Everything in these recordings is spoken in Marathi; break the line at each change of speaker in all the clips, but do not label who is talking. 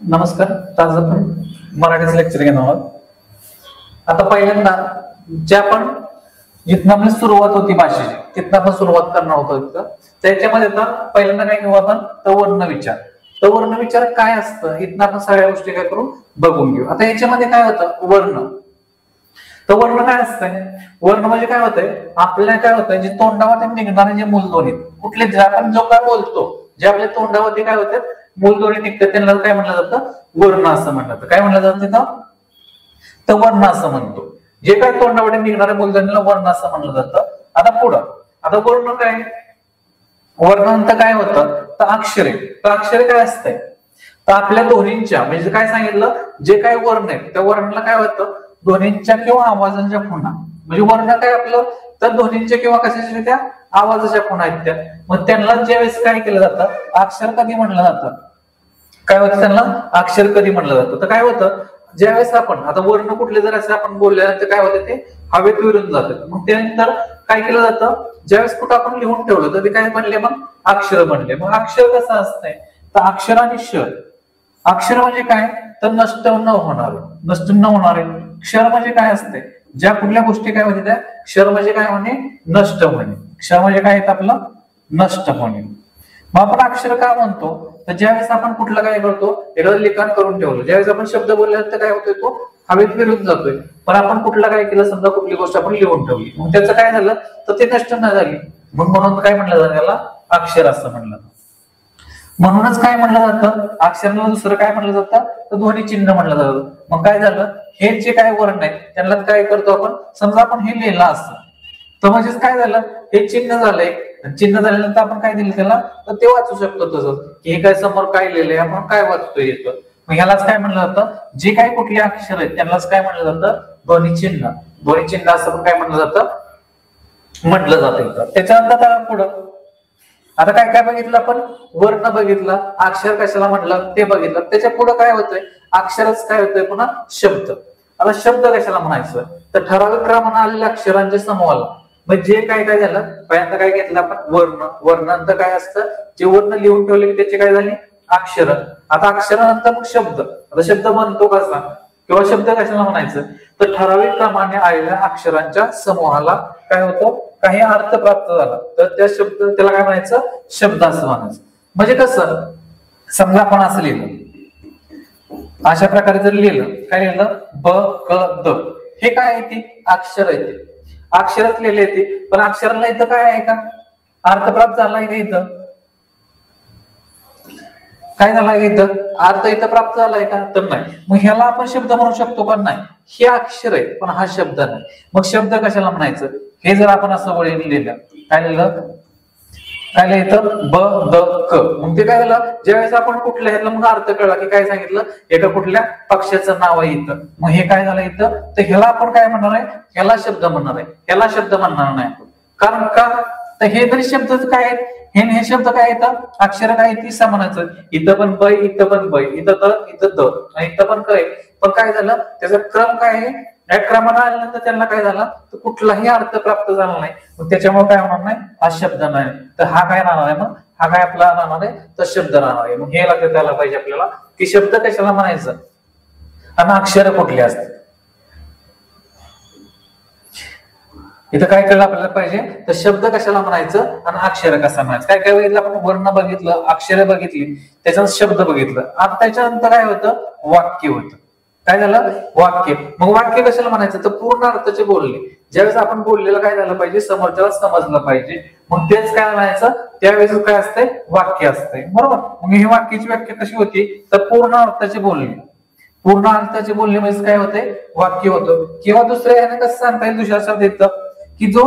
नमस्कार. आज आपण मराठीचं लेक्चर घेणार आहोत. आता पहिल्यांदा जे आपण जिथं आपली सुरुवात होती भाषेची तिथं आपण सुरुवात करणार होतो. त्याच्यामध्ये तर पहिल्यांदा काय घेऊ आपण तर वर्ण विचार. तर वर्ण विचार काय असतं इथं आपण सगळ्या गोष्टी काय करू बघून घेऊ. आता याच्यामध्ये काय होतं वर्ण. तर वर्ण काय असतंय वर्ण म्हणजे काय होतंय आपल्याला काय होतंय जे तोंडावरती निघणारे जे मूलध्वनी कुठले जे आपण जो काय बोलतो जे आपल्या तोंडावरती काय होतात मूलध्वनी निघतात त्यांना काय म्हटलं जातं वर्ण असं म्हटलं जातं. काय म्हटलं जातं तिथं तर वर्ण असं म्हणतो. जे काय तोंडावरती निघणाऱ्या मूलध्वनीला वर्ण असं म्हणलं जातं. आता पुढं आता वर्ण काय वर्णांत काय होतं तर अक्षरे. तर अक्षरे काय असतंय तर आपल्या ध्वनींच्या म्हणजे काय सांगितलं जे काय वर्ण आहेत त्या वर्णाला काय होतं ध्वनींच्या किंवा आवाजांच्या खुणा म्हणजे वर्ण काय आपलं तर ध्वनींच्या किंवा कशाच्या त्या आवाजाच्या खुणा आहेत त्या. मग त्यांना ज्यावेळेस काय केलं जातं अक्षर कधी म्हणलं जातं काय होतं त्यांना अक्षर कधी म्हणलं जातं. तर काय होतं ज्यावेळेस आपण आता वर्ण कुठले जर असं आपण बोलल्यानंतर काय होतं ते हवेत विरून जातात. मग त्यानंतर काय केलं जातं ज्यावेळेस कुठं आपण लिहून ठेवलं तर ते काय म्हणले मग अक्षर बनले. मग अक्षर कसं असतंय तर अक्षर आणि शर. अक्षर म्हणजे काय तर नष्ट न होणारे. क्षर म्हणजे काय असते ज्या कुठल्या गोष्टी काय होते त्या क्षर म्हणजे काय होणे नष्ट होणे. क्षर म्हणजे काय आपलं नष्ट होणे. मग आपण अक्षर का म्हणतो तर ज्यावेळेस आपण कुठलं काय करतो एखादं लिखाण करून ठेवलं ज्यावेळेस आपण शब्द बोलल्यानंतर काय होतोय तो हवेत विरून जातोय. पण आपण कुठलं काय केलं समजा कुठली गोष्ट आपण लिहून ठेवली मग त्याचं काय झालं तर ते नष्ट नाही झाली मग म्हणून काय म्हणलं जातं त्याला अक्षर असं म्हणलं. म्हणूनच काय म्हणलं जातं अक्षराला दुसरं काय म्हणलं जातं तर ध्वनी चिन्ह म्हणलं जातं. मग काय झालं हे जे काय वर्ण आहे त्यांना काय करतो आपण समजा आपण हे लिहिलं असतं तर म्हणजेच काय झालं हे चिन्ह झालंय. चिन्ह झाल्यानंतर आपण काय दिलं त्याला तर ते वाचू शकतो तसंच की हे काय समोर काय लिहिलंय आपण काय वाचतोय येतं. मग ह्यालाच काय म्हणलं जातं जे काय कुठले अक्षर आहेत त्यांनाच काय म्हणलं जातं ध्वनी चिन्ह. ध्वनी चिन्ह असं पण काय म्हणलं जातं म्हटलं जातं. त्याच्यानंतर पुढं आता काय काय बघितलं आपण वर्ण बघितलं अक्षर कशाला म्हटलं ते बघितलं. त्याच्या पुढे काय होतंय अक्षरच काय होतंय पुन्हा शब्द. आता शब्द कशाला म्हणायचं तर ठराविक क्रमाने आलेल्या अक्षरांच्या समूहाला म्हणजे जे काय काय झालं पहिल्यांदा काय घेतलं आपण वर्णांतर काय असतं जे वर्ण लिहून ठेवले त्याचे काय झाले अक्षर. आता अक्षरानंतर मग शब्द. आता शब्द बनतो कसा किंवा शब्द कशाला म्हणायचं तर ठराविक क्रमाने आलेल्या अक्षरांच्या समूहाला काय होतं काही अर्थ प्राप्त झाला तर त्या शब्द त्याला काय म्हणायचं शब्द असं म्हणायचं. म्हणजे कसं समजा आपण असं लिहिलं अशा प्रकारे जर लिहिलं काय लिहिलं ब क द हे काय आहे ते अक्षर आहे ते अक्षरात लिहिले ते पण अक्षराला इथं काय आहे का अर्थ प्राप्त झालाय का इथं काय झालाय का इथं अर्थ इथं प्राप्त झालाय का तर नाही. मग ह्याला आपण शब्द म्हणू शकतो पण नाही हे अक्षर आहे पण हा शब्द नाही. मग शब्द कशाला म्हणायचं हे जर आपण असं वळीन लिहिलं काय लिहिलं काय लिहिलं ब द क मग ते काय झालं ज्यावेळेस आपण कुठल्या ह्याला मग अर्थ कळला की काय सांगितलं एका कुठल्या पक्षाचं नाव आहे इथं. मग हे काय झालं इथं तर ह्याला आपण काय म्हणणार आहे ह्याला शब्द म्हणणार आहे ह्याला शब्द म्हणणार नाही आपण. कारण का तर हे जरी शब्द काय आहेत हे शब्द काय येतात अक्षर काय ती समानाचं इथं पण ब इथं पण ब इथं द इथं द इथं पण क पण काय झालं त्याचा क्रम काय आहे या क्रमाने आल्यानंतर त्यांना काय झाला तर कुठलाही अर्थ प्राप्त झाला नाही. मग त्याच्यामुळे काय होणार नाही हा शब्द नाही तर हा काय राहणार आहे मग हा काय आपला राहणार आहे तर शब्द राहणार आहे. मग हे लक्षात आलं पाहिजे आपल्याला की शब्द कशाला म्हणायचं आणि अक्षर कुठले असतात. इथं काय कळलं आपल्याला पाहिजे तर शब्द कशाला म्हणायचं आणि अक्षर कसा म्हणायचं. काय काय बघितलं आपण वर्ण बघितलं अक्षर बघितली त्याच्यात शब्द बघितलं. आता त्याच्यानंतर काय होतं वाक्य होतं. काय झालं वाक्य. मग वाक्य कशाला म्हणायचं तर पूर्ण अर्थाचे बोलले ज्यावेळेस आपण बोललेलं काय झालं पाहिजे समोरच्याला समजलं पाहिजे मग तेच काय म्हणायचं त्यावेळेस काय असतंय वाक्य असतंय बरोबर. मग ही वाक्याची व्याख्या कशी होती तर पूर्ण अर्थाचे बोलणे. पूर्ण अर्थाचे बोलणे म्हणजे काय होते वाक्य होतं. किंवा दुसऱ्या ह्याने कसं सांगता येईल दुसऱ्या शब्द येतं की जो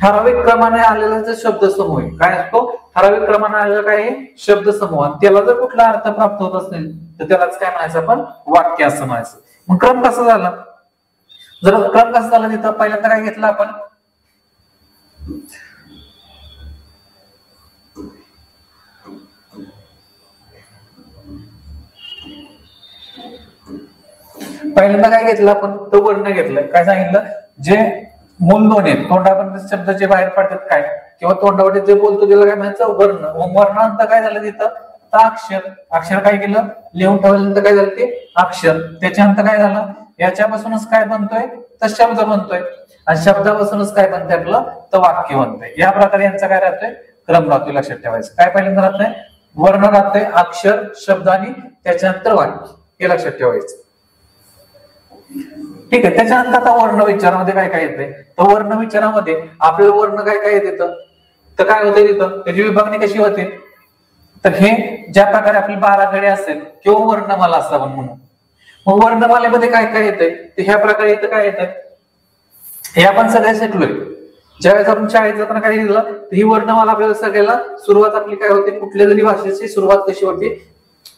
ठराविक क्रमाने आलेला जो शब्द समूह आहे काय असतो ठराविक क्रमाने आलेला काय शब्द समूह त्याला जर कुठला अर्थ प्राप्त होत असेल तर त्यालाच काय म्हणायचं आपण वाक्य असं म्हणायचं. मग क्रम कसा झाला जर क्रम कसा झाला तिथं पहिल्यांदा काय घेतलं आपण पहिल्यांदा काय घेतलं आपण तो वर्ण घेतलाय काय सांगितलं जे मूलध्वनी आहेत तोंडापर्यंत शब्दाचे बाहेर पडतात काय किंवा तोंडावर जे बोलतो त्याला काय म्हणायचं वर्ण. वर्णांत काय झालं तिथं तर अक्षर, अक्षर काय केलं लिहून ठेवल्यानंतर काय झालं ते अक्षर, त्याच्यानंतर काय झालं याच्यापासूनच काय बनतोय तर शब्द बनतोय, आणि शब्दापासूनच काय बनतंय आपलं तर वाक्य बनतंय. या प्रकारे यांचा काय राहतोय क्रम राहतोय. लक्षात ठेवायचं काय पहिल्यांदा राहतंय वर्ण राहतंय, अक्षर, शब्द आणि त्याच्यानंतर वाक्य, हे लक्षात ठेवायचं. ठीक आहे. त्याच्यानंतर आता वर्ण विचारामध्ये काय काय येतंय तर वर्ण विचारामध्ये आपल्याला वर्ण काय काय येतं तर काय होतंय तिथं त्याची विभागणी कशी होते तर हे ज्या प्रकारे आपली 12 कडे असेल किंवा वर्णमाला असावं म्हणून, मग वर्णमालेमध्ये काय काय येतंय तर ह्या प्रकारे इथं काय येतंय हे आपण सगळे शिकलोय. ज्यावेळेस आपण शाळेत जाताना काय लिहिलं तर ही वर्णमाला आपल्याला सगळ्याला सुरुवात आपली काय होते कुठल्या जरी भाषेची सुरुवात कशी होती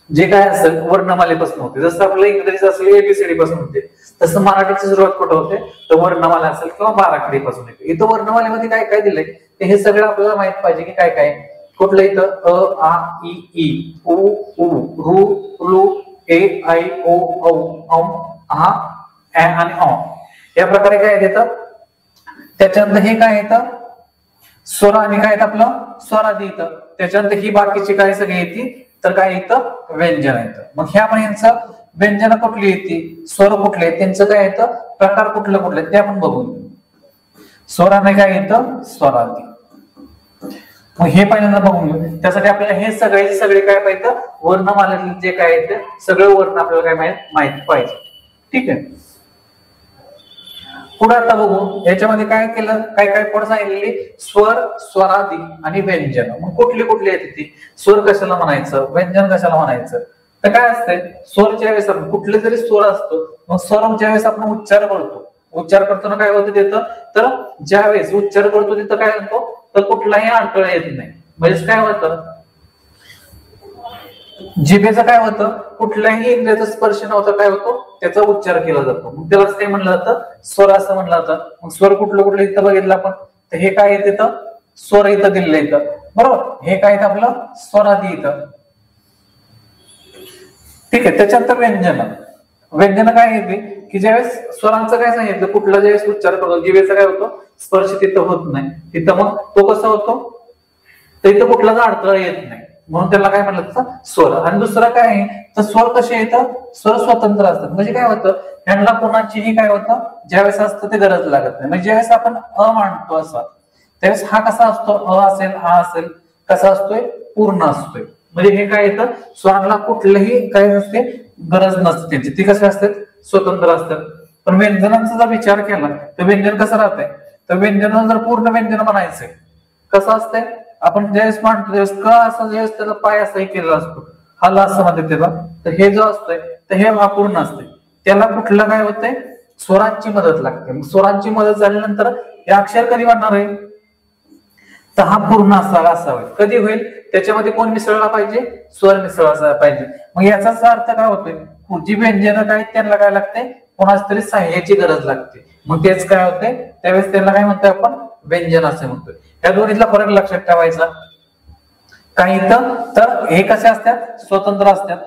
जे काय असेल वर्णमालेपासून होते. जसं आपलं इंग्रजीचं असेल एबीसीडी पासून होते, तसं मराठीची सुरुवात कुठं होते तर वर्णमाला असेल किंवा 12 कडे पासून येते. इथं वर्णमालेमध्ये काय काय दिलंय ते हे सगळं आपल्याला माहित पाहिजे की काय काय कुठलं इथं अ आ इ ई उ ऊ ऋ ऋ ए ऐ ओ औ औ आ ऍ आणि औ या प्रकारे काय येतं. त्याच्यानंतर हे काय येतं स्वर आणि काय येतं आपलं स्वरादी येतं. त्याच्यानंतर ही बाकीची काय सगळी येते तर काय येतं व्यंजन येतं. मग ह्या पण यांचं व्यंजन कुठली येते स्वर कुठले त्यांचं काय येतं प्रकार कुठलं कुठले ते आपण बघू. स्वराने काय येतं स्वरादी. मग हे पहिल्यांदा बघून घेऊ. त्यासाठी आपल्याला हे सगळे काय पाहिजे वर्णमालेतले जे काय येते सगळे वर्ण आपल्याला काय माहित पाहिजे. ठीक आहे. पुढे आता बघू याच्यामध्ये काय केलं काय काय पुढे सांगितलेली स्वर स्वरादी आणि व्यंजन. मग कुठली कुठली येते ती स्वर कशाला म्हणायचं व्यंजन कशाला म्हणायचं तर काय असतंय स्वर ज्यावेळेस आपण कुठले जरी स्वर असतो मग स्वर ज्यावेळेस आपण उच्चार करतो उच्चार करताना काय होतं तिथं तर ज्यावेळेस उच्चार करतो तिथं काय म्हणतो तर कुठलाही अडथळा येत नाही. म्हणजे काय होतं जिभेचं काय होतं कुठल्याही इंद्रियाचा स्पर्श नव्हता काय होतो त्याचा उच्चार केला जातो. मग त्यालाच काय म्हणलं जातं स्वर असं म्हणलं जातं. मग स्वर कुठलं इथं बघितलं आपण तर हे काय येत इथं स्वर इथं दिलेलं इथं बरोबर. हे काय येतं आपलं स्वरादी इथं. ठीक आहे. त्याच्यानंतर व्यंजन. व्यंजन काय येते की ज्यावेळेस स्वरांचं काय सांगितलं कुठला ज्यावेळेस उच्चार करतो जिभेचा काय होतो स्पर्श तिथं होत नाही तिथं मग तो कसा होतो तर इथं कुठलाच अडथळा येत नाही म्हणून त्याला काय म्हणलं जातं स्वर. आणि दुसरं काय आहे तर स्वर कसे येतं स्वर स्वतंत्र असतात. म्हणजे काय होतं यांना कोणाचीही काय होतं ज्यावेळेस असतं ते गरज लागत नाही. म्हणजे ज्यावेळेस आपण अ मांडतो असा त्यावेळेस हा कसा असतो अ असेल आ असेल कसा असतोय पूर्ण असतोय. म्हणजे हे काय येतं स्वरांना कुठलंही काय नसते गरज नसते त्यांची ती कसे असतात स्वतंत्र असतात. पण व्यंजनांचा जर विचार केला तर व्यंजन कसं राहतंय तर व्यंजन जर पूर्ण व्यंजन म्हणायचंय कसं असतंय आपण ज्यावेळेस मांडतो त्यावेळेस क असं ज्यावेळेस त्याला पाय असाही केलेला असतो हाला असं म्हणतात त्याला तर हे जो असतंय तर हे अपूर्ण असते त्याला कुठलं काय होतंय स्वरांची मदत लागते. स्वरांची मदत झाल्यानंतर हे अक्षर कधी वाढणार आहे तर हा पूर्ण असावा कधी होईल त्याच्यामध्ये कोण मिसळला पाहिजे स्वर मिसळला पाहिजे. मग याचाच अर्थ काय होतोय जी व्यंजन काय त्यांना काय लागते कोणाच तरी सहाय्याची गरज लागते. मग तेच काय होतंय त्यावेळेस त्यांना काय म्हणतोय आपण व्यंजन असे म्हणतोय. या दोन्हीतला फरक लक्षात ठेवायचा. काही इथं तर हे कसे असतात स्वतंत्र असतात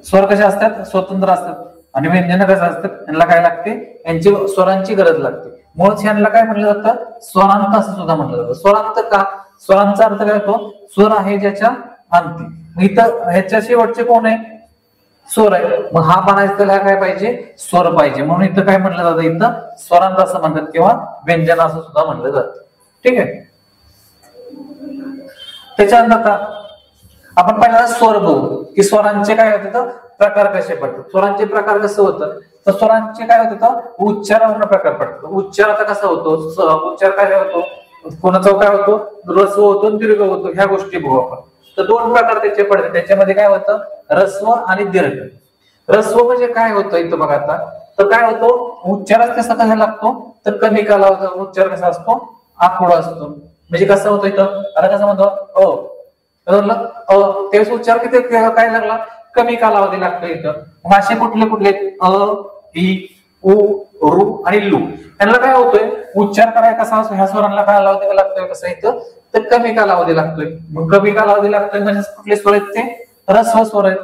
स्वर कसे असतात स्वतंत्र असतात आणि व्यंजन कसे असतात यांना काय लागते यांची स्वरांची गरज लागते. म्हणून यांना काय म्हटलं जातं स्वरांत असं सुद्धा म्हटलं जातं. स्वरांत का स्वरांचा अर्थ काय होतो स्वर आहे ज्याच्या अंती. इथं ह्याच्या शेवटचे कोण आहे स्वर आहे. मग हा म्हणायचं त्याला काय पाहिजे स्वर पाहिजे म्हणून इथं काय म्हटलं जातं इथं स्वरांत असं म्हणतात किंवा व्यंजन असं सुद्धा म्हणलं जातं. ठीक आहे. त्याच्यानंतर आपण पहिल्यांदा स्वर बघू की स्वरांचे काय होते तर प्रकार कसे पडतात. स्वरांचे प्रकार कसं होतं तर स्वरांचे काय होतं तर उच्चारावरून प्रकार पडतात. उच्चार आता कसा होतो उच्चार काय होतो कोणाचा काय होतो ऱ्हस्व होतो दीर्घ होतो ह्या गोष्टी बघू आपण. तर दोन प्रकार त्याचे पडतात. त्याच्यामध्ये काय होतं ऱ्हस्व आणि दीर्घ. ह्रस्व म्हणजे काय होतं इथं बघा आता तर काय होतो उच्चारात कसा लागतो तर कमी कालावधी उच्चार कसा असतो आखूड असतो. म्हणजे कसं होतं इथं आता कसं म्हणतो त्यावेळेस उच्चार किती काय लागला कमी कालावधी लागतो इथं. मग असे कुठले कुठले अ इ उ ऋ आणि लू यांना काय होतोय उच्चार करायला कसा असतो ह्या स्वरांना कालावधी लागतोय कसं इथं तर कमी कालावधी लागतोय. मग कमी कालावधी लागतोय म्हणजे कुठले स्वर आहेत ते ह्रस्व स्वर आहेत.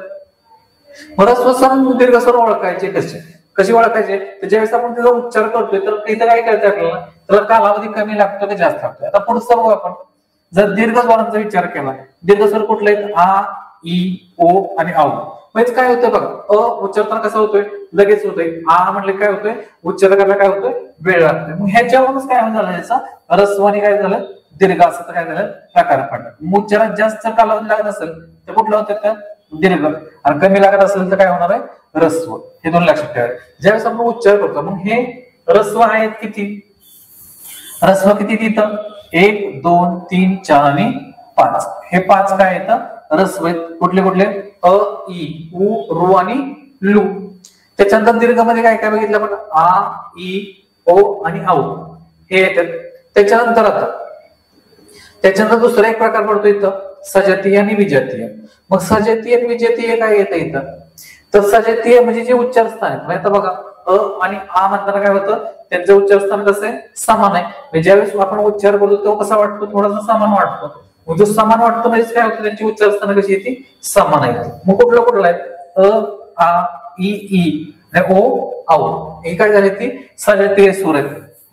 ह्रस्व स्वर दीर्घ स्वर ओळखायचे कशी ओळखायचे तर ज्यावेळेस आपण त्याचा उच्चार करतोय तर इथं काय कळतंय आपल्याला त्याला कालावधी कमी लागतो की जास्त लागतोय. आता पुढचं बघू आपण जर दीर्घ स्वरांचा विचार केला, दीर्घ स्वर कुठले आहेत? आ, ई, ओ आणि औ. म्हणजे काय होतंय बघा, अ उच्चारताना कसा होतोय? लगेच होतोय. आ म्हणले काय होतोय? उच्चार करायला काय होतोय? वेळ लागतोय. मग ह्याच्यावरूनच काय झालं, याचा रस्वानी काय झालं? दीर्घ असं काय झालं? प्रकार पडला. उच्चारात जास्त कालावधी लागत असेल तर कुठलं होतं? का दीर्घ. आणि कमी लागत असेल तर काय होणार आहे? रस्व. हे दोन लक्षात ठेवा. ज्यावेळेस आपण उच्चार करतो, मग हे रस्व आहेत किती? रस्व किती तिथं? 1, 2, 3, 4 आणि 5. हे 5 काय येतं? रस्व आहेत. कुठले कुठले? अ, ई, उ, रू आणि लू. त्याच्यानंतर दीर्घमध्ये काय काय बघितलं आपण? आ, ई, ओ आणि औ हे येतात. त्याच्यानंतर दुसरा एक प्रकार पडतो इथं, सजातीय आणि विजातीय. मग सजातीय आणि विजातीय काय येतं इथं? तर सजातीय म्हणजे जे उच्चारस्थान आहेत. आता बघा, अ आणि आ म्हणताना काय होतं? त्यांचं उच्चारस्थान कसं आहे? समान आहे. ज्यावेळेस आपण उच्चार करतो तो कसा वाटतो? थोडासा समान वाटतो. मग जो समान वाटतो म्हणजे काय होतं? त्यांची उच्चारस्थान कशी येते? समान आहे. मग कुठलं आहे? अ, आ, ई आणि ओ, औ हे काय झाले? ती सजातीय सूर आहेत.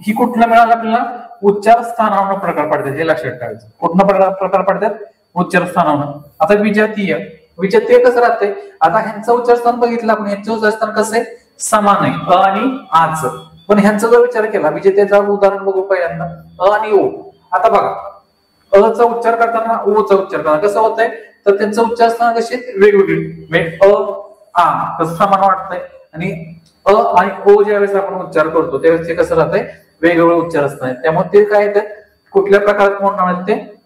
ही कुठलं मिळालं आपल्याला? उच्चार स्थानावर प्रकार पडतात. हे लक्षात ठेवायचं. कुठला प्रकार पडतात? उच्चार स्थानावर. आता विजातीय कसं राहतंय? आता ह्यांचं उच्चारस्थान बघितलं आपण, ह्यांचं उच्चारस्थान कसं आहे? समान आहे, अ आणि आच. पण ह्यांचा जर विचार केला, विजेतेचं उदाहरण बघू पहिल्यांदा. अ आणि ओ. आता बघा, अ चा उच्चार करताना ओ चा उच्चार करताना कसं होतंय? तर त्यांचं उच्चारस्थान कशी वेगवेगळी. अ, आ कसं समान वाटतंय, आणि अ आणि ओ ज्यावेळेस आपण उच्चार करतो त्यावेळेस ते कसं राहतंय? वेगवेगळे उच्चार असतात. त्यामुळे ते काय येतात? कुठल्या प्रकारात म्हणणार आहेत? ते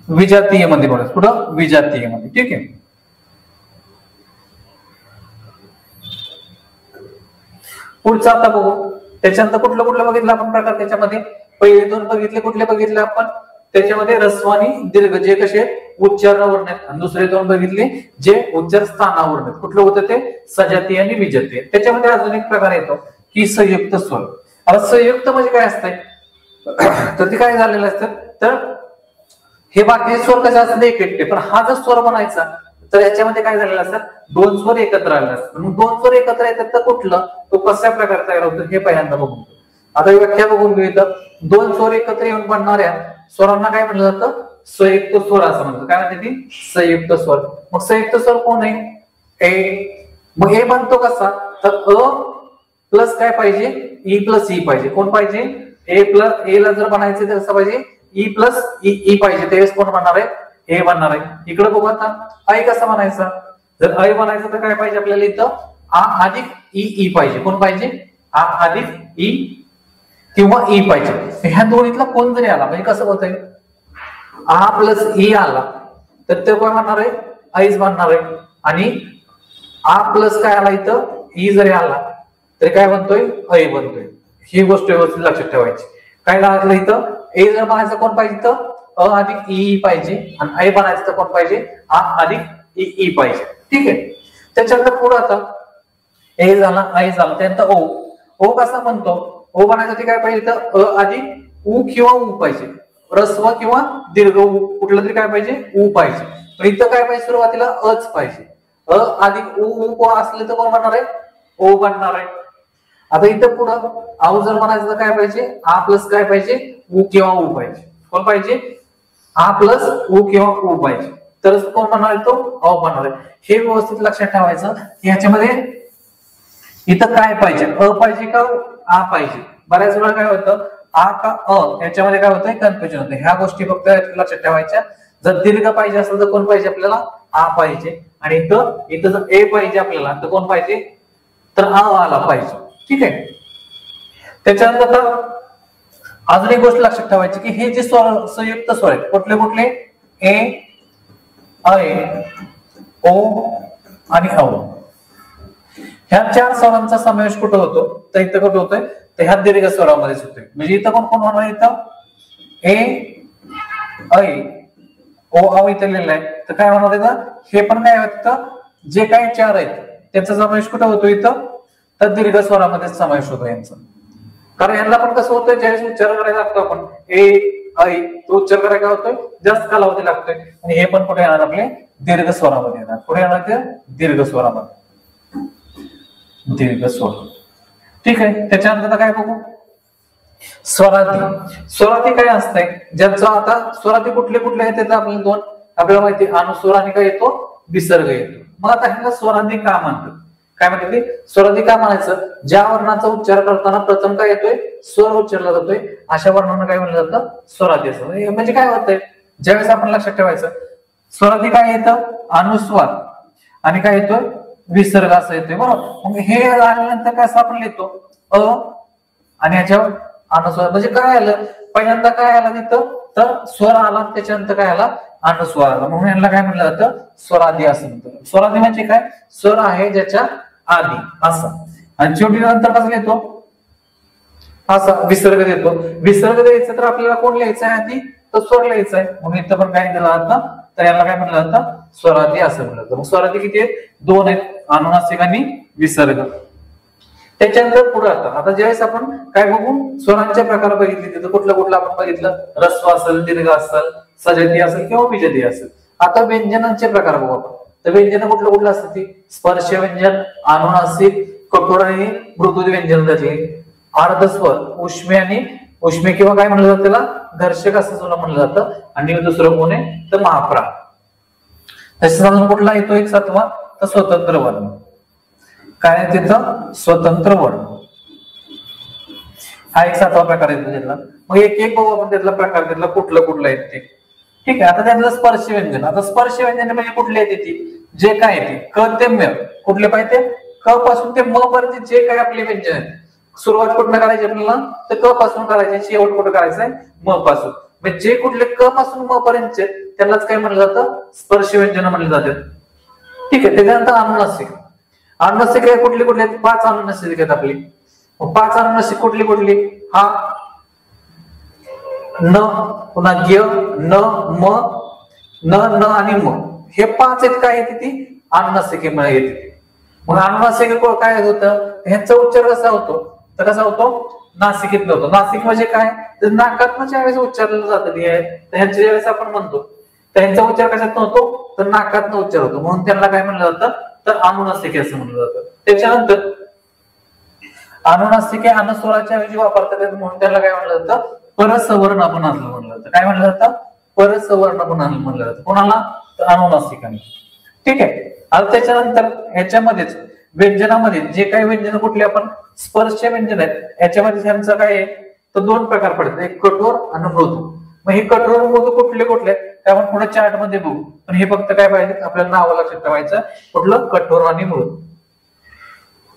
विजातीय मध्ये म्हणतात. कुठं? विजातीय मध्ये. ठीक आहे. पुढचं आता बघू. त्याच्यानंतर कुठलं बघितलं आपण प्रकार? त्याच्यामध्ये पहिले दोन बघितले. कुठले बघितले आपण? त्याच्यामध्ये रस्व आणि दीर्घ जे कसे उच्चारावर आहेत, आणि दुसरे दोन बघितले जे उच्चार स्थानावर आहेत. कुठलं होतं ते? सजातीय आणि विजातीय. त्याच्यामध्ये अजून एक प्रकार येतो की संयुक्त स्वर. आता संयुक्त म्हणजे काय असतंय? तर ते काय झालेलं असतं? तर हे बाकीचे स्वर कसे असतात? एकटे. पण हा जर स्वर बनायचा तर याच्यामध्ये काय झालेलं असतं? दोन स्वर एकत्र आले असतात. मग दोन स्वर एकत्र येतात तर कुठलं? तो कशा प्रकारे तयार होतो हे पहिल्यांदा बघू. आता व्याख्या बघून घेऊ. दोन स्वर एकत्र येऊन बनणाऱ्या स्वरांना काय म्हटलं जातं? संयुक्त स्वर असं म्हणतात. काय म्हणते ती? संयुक्त स्वर. मग संयुक्त स्वर कोण आहे? ए. मग ए बनतो कसा? तर अ प्लस काय पाहिजे? ई प्लस ई पाहिजे. कोण पाहिजे? ए प्लस ए ला जर बनायचं तर कसं पाहिजे? ई प्लस ई पाहिजे. त्यावेळेस कोण बनणार आहे? ए बनणार आहे. इकडे बघू आता, ऐ कसा बनायचा? जर ऐ बनायचं तर काय पाहिजे आपल्याला? इथं आ अधिक ई पाहिजे. कोण पाहिजे? आ अधिक ई किंवा ई पाहिजे. ह्या दोन्हीतला कोण जरी आला म्हणजे कसं होतंय? आ प्लस ई आला तर ते काय बनणार आहे? ऐच बनणार आहे. आणि आ प्लस काय आला इथं? ई जरी आला तरी काय बनतोय? ऐ बनतोय. ही गोष्ट व्यवस्थित लक्षात ठेवायची. काय लागलं इथं? ए जर बनायचं कोण पाहिजे? इथं अ अधिक ई पाहिजे. आणि ऐ बनायचं तर कोण पाहिजे? आ अधिक ई पाहिजे. ठीक आहे. त्याच्यानंतर पुढे आता ए झाला, ऐ झाला, त्यानंतर ओ. ओ कसा बनतो? ओ बनायसाठी काय पाहिजे? तर अ अधिक उ किंवा उ पाहिजे. रस्व किंवा दीर्घ उ कुठलं तरी काय पाहिजे? उ पाहिजे. पण इथं काय पाहिजे? सुरुवातीला अच पाहिजे. अ अधिक उ असले तर कोण बनणार आहे? ओ बनणार आहे. आता इथं पुढं आऊ जर म्हणायचं तर काय पाहिजे? आ प्लस काय पाहिजे? उ किंवा उ पाहिजे. कोण पाहिजे? आ प्लस उ किंवा उ पाहिजे. तर कोण बनणार आहे? तो अ बनणार आहे. हे व्यवस्थित लक्षात ठेवायचं. याच्यामध्ये इथं काय पाहिजे? अ पाहिजे का आ पाहिजे? बऱ्याच वेळा काय होतं? आ का अ याच्यामध्ये काय होतं? कन्फ्युजन होतं. ह्या गोष्टी फक्त लक्षात ठेवायच्या. जर दीर्घ पाहिजे असेल तर कोण पाहिजे आपल्याला? आ पाहिजे. आणि इथं जर ए पाहिजे आपल्याला तर कोण पाहिजे? तर आ आला पाहिजे. ठीक आहे. त्याच्यानंतर अजून एक गोष्ट लक्षात ठेवायची की हे जे स्वर संयुक्त स्वर आहेत कुठले कुठले? ए, ऐ, ओ आणि औ. ह्या चार स्वरांचा समावेश कुठं होतो? तर इथं कुठं होतोय? तर ह्या दीर्घ स्वरामध्येच होतोय. म्हणजे इथं कोण होणार? इथं ए, ऐ, ओ, औ इथं लिहिलं आहे. तर काय होणार इथं? हे पण काय होतं? जे काही चार आहेत त्याचा समावेश कुठं होतो? इथं तर दीर्घ स्वरामध्ये समावेश होतो यांचा. कारण यांना पण कसं होतंय? ज्यावेळेस उच्चार करायला लागतो आपण ए, ऐ, तो उच्चार करायला काय होतोय? जास्त कालावधी लागतोय. आणि हे पण कुठे येणार? आपले दीर्घ स्वरामध्ये येणार. कुठे येणार? ते दीर्घ स्वरामध्ये. दीर्घ स्वर. ठीक आहे. त्याच्यानंतर काय बघू? स्वरादी, स्वरादी काय असतंय ज्यांचं आता स्वरादी कुठले कुठले आहेत त्याचा आपल्याला दोन आपल्याला माहिती, अनुस्वर आणि काय येतो विसर्ग येतो. मग आता ह्याला स्वरादी का म्हणतात, काय म्हणतात ते स्वरादी का म्हणायचं, ज्या वर्णाचा उच्चार करताना प्रथम काय येतोय स्वर उच्चारला जातोय अशा वर्णांना काय म्हणलं जातं स्वरादी असं. म्हणजे काय होतंय ज्यावेळेस आपण लक्षात ठेवायचं स्वरादी काय येतं अनुस्वार आणि काय येतोय विसर्ग असं येतोय बरोबर. मग हे आल्यानंतर काय असं आपण लिहितो अ आणि ह्याच्यावर अनुस्वार, म्हणजे काय आलं पहिल्यांदा काय आला तिथं तर स्वर आला त्याच्यानंतर काय आला अनुस्वार आला, म्हणून यांना काय म्हणलं जातं स्वरादी असं म्हणतात. स्वरादी म्हणजे काय स्वर आहे ज्याच्या आधी असं, आणि शेवटी नंतर कसं लिहितो असा विसर्ग देतो. विसर्ग द्यायचं तर आपल्याला कोण लिहायचं आहे आधी तर स्वर लिहायचा आहे, म्हणून इथं पण काय दिलं जातं तर याला काय म्हणलं जातं स्वरादी असं म्हणलं जातं. मग स्वरादी किती आहेत दोन आहेत, अनुनासिक आणि विसर्ग. त्याच्यानंतर पुढे आता ज्यावेळेस आपण काय बघू स्वरांचे प्रकार बघितले तिथं कुठलं कुठलं आपण बघितलं रस्व असेल दीर्घ असेल सजती असेल किंवा विजती असेल. आता व्यंजनांचे प्रकार बघू आपण, तर व्यंजन कुठलं कुठलं असतं ती स्पर्श व्यंजन, अनुनासिक, कठोर आणि मृदू व्यंजन त्यातले, अर्धस्वर, उष्मे आणि उष्मे किंवा काय म्हणलं जातं त्याला घर्षक असं सुद्धा म्हणलं जातं, आणि दुसरं कोण आहे तर महाप्रा. तसंच अजून कुठला येतो एक सातवा तर स्वतंत्र वर्ण. काय तिथं स्वतंत्र वर्ण हा एक सातवा प्रकार येतो त्यातला. मग एक एक बघू आपण त्यातला प्रकार त्यातला कुठलं कुठलं आहे ते. ठीक आहे, आता त्यातलं स्पर्श व्यंजन. आता स्पर्श व्यंजन म्हणजे कुठले येते ती जे काय येते क ते म कुठले पाहिजे क पासून ते म पर्यंत जे काय आपले व्यंजन आहेत सुरुवात कुठनं करायची आपल्याला तर क पासून करायची, शेवट कुठं करायचंय म पासून. म्हणजे जे कुठले क पासून म पर्यंत त्यालाच काय म्हणलं जातं स्पर्श व्यंजन म्हणले जातात. ठीक आहे, त्याच्यानंतर अनुनासिक. अनुनासिक कुठली कुठली आहेत पाच अनुनासिक आहेत आपली. पाच अनुनासिक कुठली कुठली हा न पुन्हा य न म न आणि म हे पाच आहेत काय येते ती अनुनासिक येते. मग अनुनासिक काय होतं ह्यांचा उच्चार कसा होतो तर कसा होतो नासिकेतला होतो. नासिक म्हणजे काय तर नाकातनं ज्या वेळेस उच्चारलं जातं तर ह्यांच्या ज्यावेळेस आपण म्हणतो तर ह्यांचा उच्चार कशात होतो तर नाकातनं उच्चार होतो, म्हणून त्यांना काय म्हणलं जातं तर अनुनासिक असं म्हणलं जातं. त्याच्यानंतर अनुनासिक अनुस्वराच्या ऐवजी वापरतात म्हणून त्याला काय म्हणलं जातं परसवर्ण आपण असं म्हणलं जातं. काय म्हणलं जातं परसवर्ण पण म्हणलं जातं कोणाला तर अनुनासिकाने. ठीक आहे, आता त्याच्यानंतर ह्याच्यामध्येच व्यंजनामध्ये जे काही व्यंजन कुठले आपण स्पर्श व्यंजन आहेत याच्यामध्ये त्यांचं काय आहे तर दोन प्रकार पडतात, एक कठोर आणि मृदू. मग हे कठोर मृदू कुठले कुठले ते आपण पुढे चार्ट मध्ये बघू, पण हे फक्त काय पाहिजे आपल्याला नाव लक्षात ठेवायचं कुठलं कठोर आणि मृदू.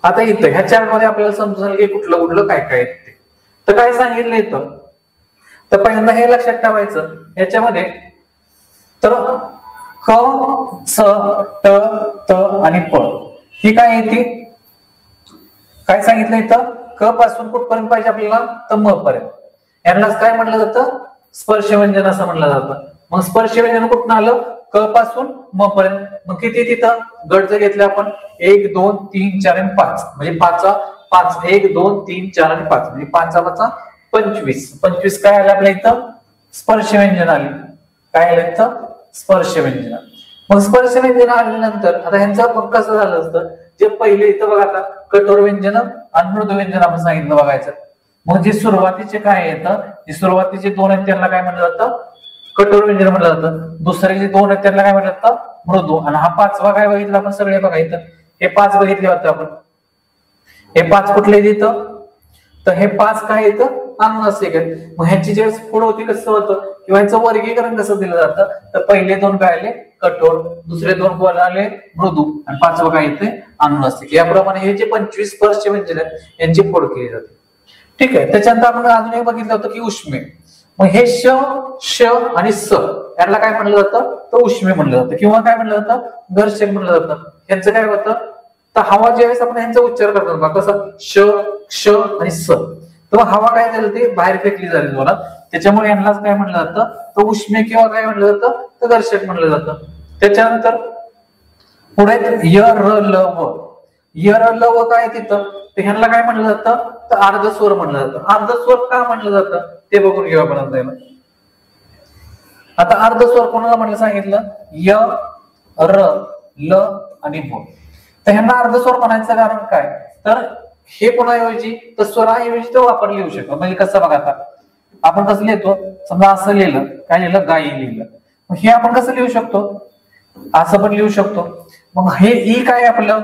आता इथं ह्या चार्ट मध्ये आपल्याला समजून की कुठलं कुठलं काय काय ते तर काय सांगितलं इथं तर पहिल्यांदा हे लक्षात ठेवायचं याच्यामध्ये तर क च ट त आणि प ही काय येते काय सांगितलं इथं क पासून कुठपर्यंत पाहिजे आपल्याला तर म पर्यंत. यांनाच काय म्हणलं जातं स्पर्श व्यंजन असं म्हणलं जातं. मग स्पर्श व्यंजन कुठून आलं क पासून म पर्यंत. मग किती तिथं गट जर घेतले आपण 1 2 3 4 आणि 5 म्हणजे 5 1 2 3 4 आणि 5 म्हणजे 5 25 काय आलं आपल्या इथं स्पर्श व्यंजन आले. काय आलं इथं स्पर्श व्यंजन. मग स्पर्श व्यंजन आल्यानंतर आता ह्यांचं मग कसं झालं असतं जे पहिले इथं बघा आता कठोर व्यंजन आणि मृदू व्यंजन आपण सांगितलं बघायचं. मग जे सुरुवातीचे काय येतं जे सुरुवातीचे दोन आहेत त्यांना काय म्हणलं जातं कठोर व्यंजन म्हटलं जातं. दुसरे जे दोन आहेत त्यांना काय म्हटलं जातं मृदू. आणि हा पाचवा काय बघितला आपण सगळे बघायचं हे 5 बघितले होते आपण. हे 5 कुठले येतं तर हे 5 काय येतं अनुनासिक आहेत. मग ह्याची ज्यावेळेस पुढे होती कसं होतं किंवा ह्याचं वर्गीकरण कसं दिलं जातं तर पहिले दोन काय आले कठोर, दुसरे दोन कोण आले मृदू आणि 5वं काय येते अनुनासिक. याप्रमाणे हे जे 25 स्पर्श व्यंजन आहेत यांची फोड केली जाते. ठीक आहे, त्याच्यानंतर आपण अजून एक बघितलं होतं की उष्मे. मग हे श श आणि स याला काय म्हणलं जातं तर उष्मे म्हणलं जातं किंवा काय म्हणलं जातं घर्षक म्हणलं जातं. यांचं काय होतं तर हवा ज्यावेळेस आपण यांचा उच्चार करतो कसं श श आणि स तेव्हा हवा काय झालं ते बाहेर फेकली झाली जोरात, त्याच्यामुळे यांनाच काय म्हणलं जातं तर उष्मे किंवा काय म्हणलं जातं तर घर्षक म्हणलं जातं. त्याच्यानंतर पुढे य र ल व य र ल व काय तिथं तर ह्यांना काय म्हणलं जातं तर अर्धस्वर म्हणलं जातं. अर्धस्वर का म्हणलं जातं ते बघून घेऊ आपण. आता अर्धस्वर कोणाला म्हणलं सांगितलं य र ल आणि व. तर ह्यांना अर्धस्वर म्हणायचं कारण काय तर हे कोणाऐवजी तर स्वराऐवजी तो आपण लिहू शकतो. म्हणजे कसं बघा, आता आपण कसं लिहितो, समजा असं लिहिलं, काय लिहिलं, गाई लिहिलं, मग हे आपण कसं लिहू शकतो, असं पण लिहू शकतो. मग हे ई काय आपलं,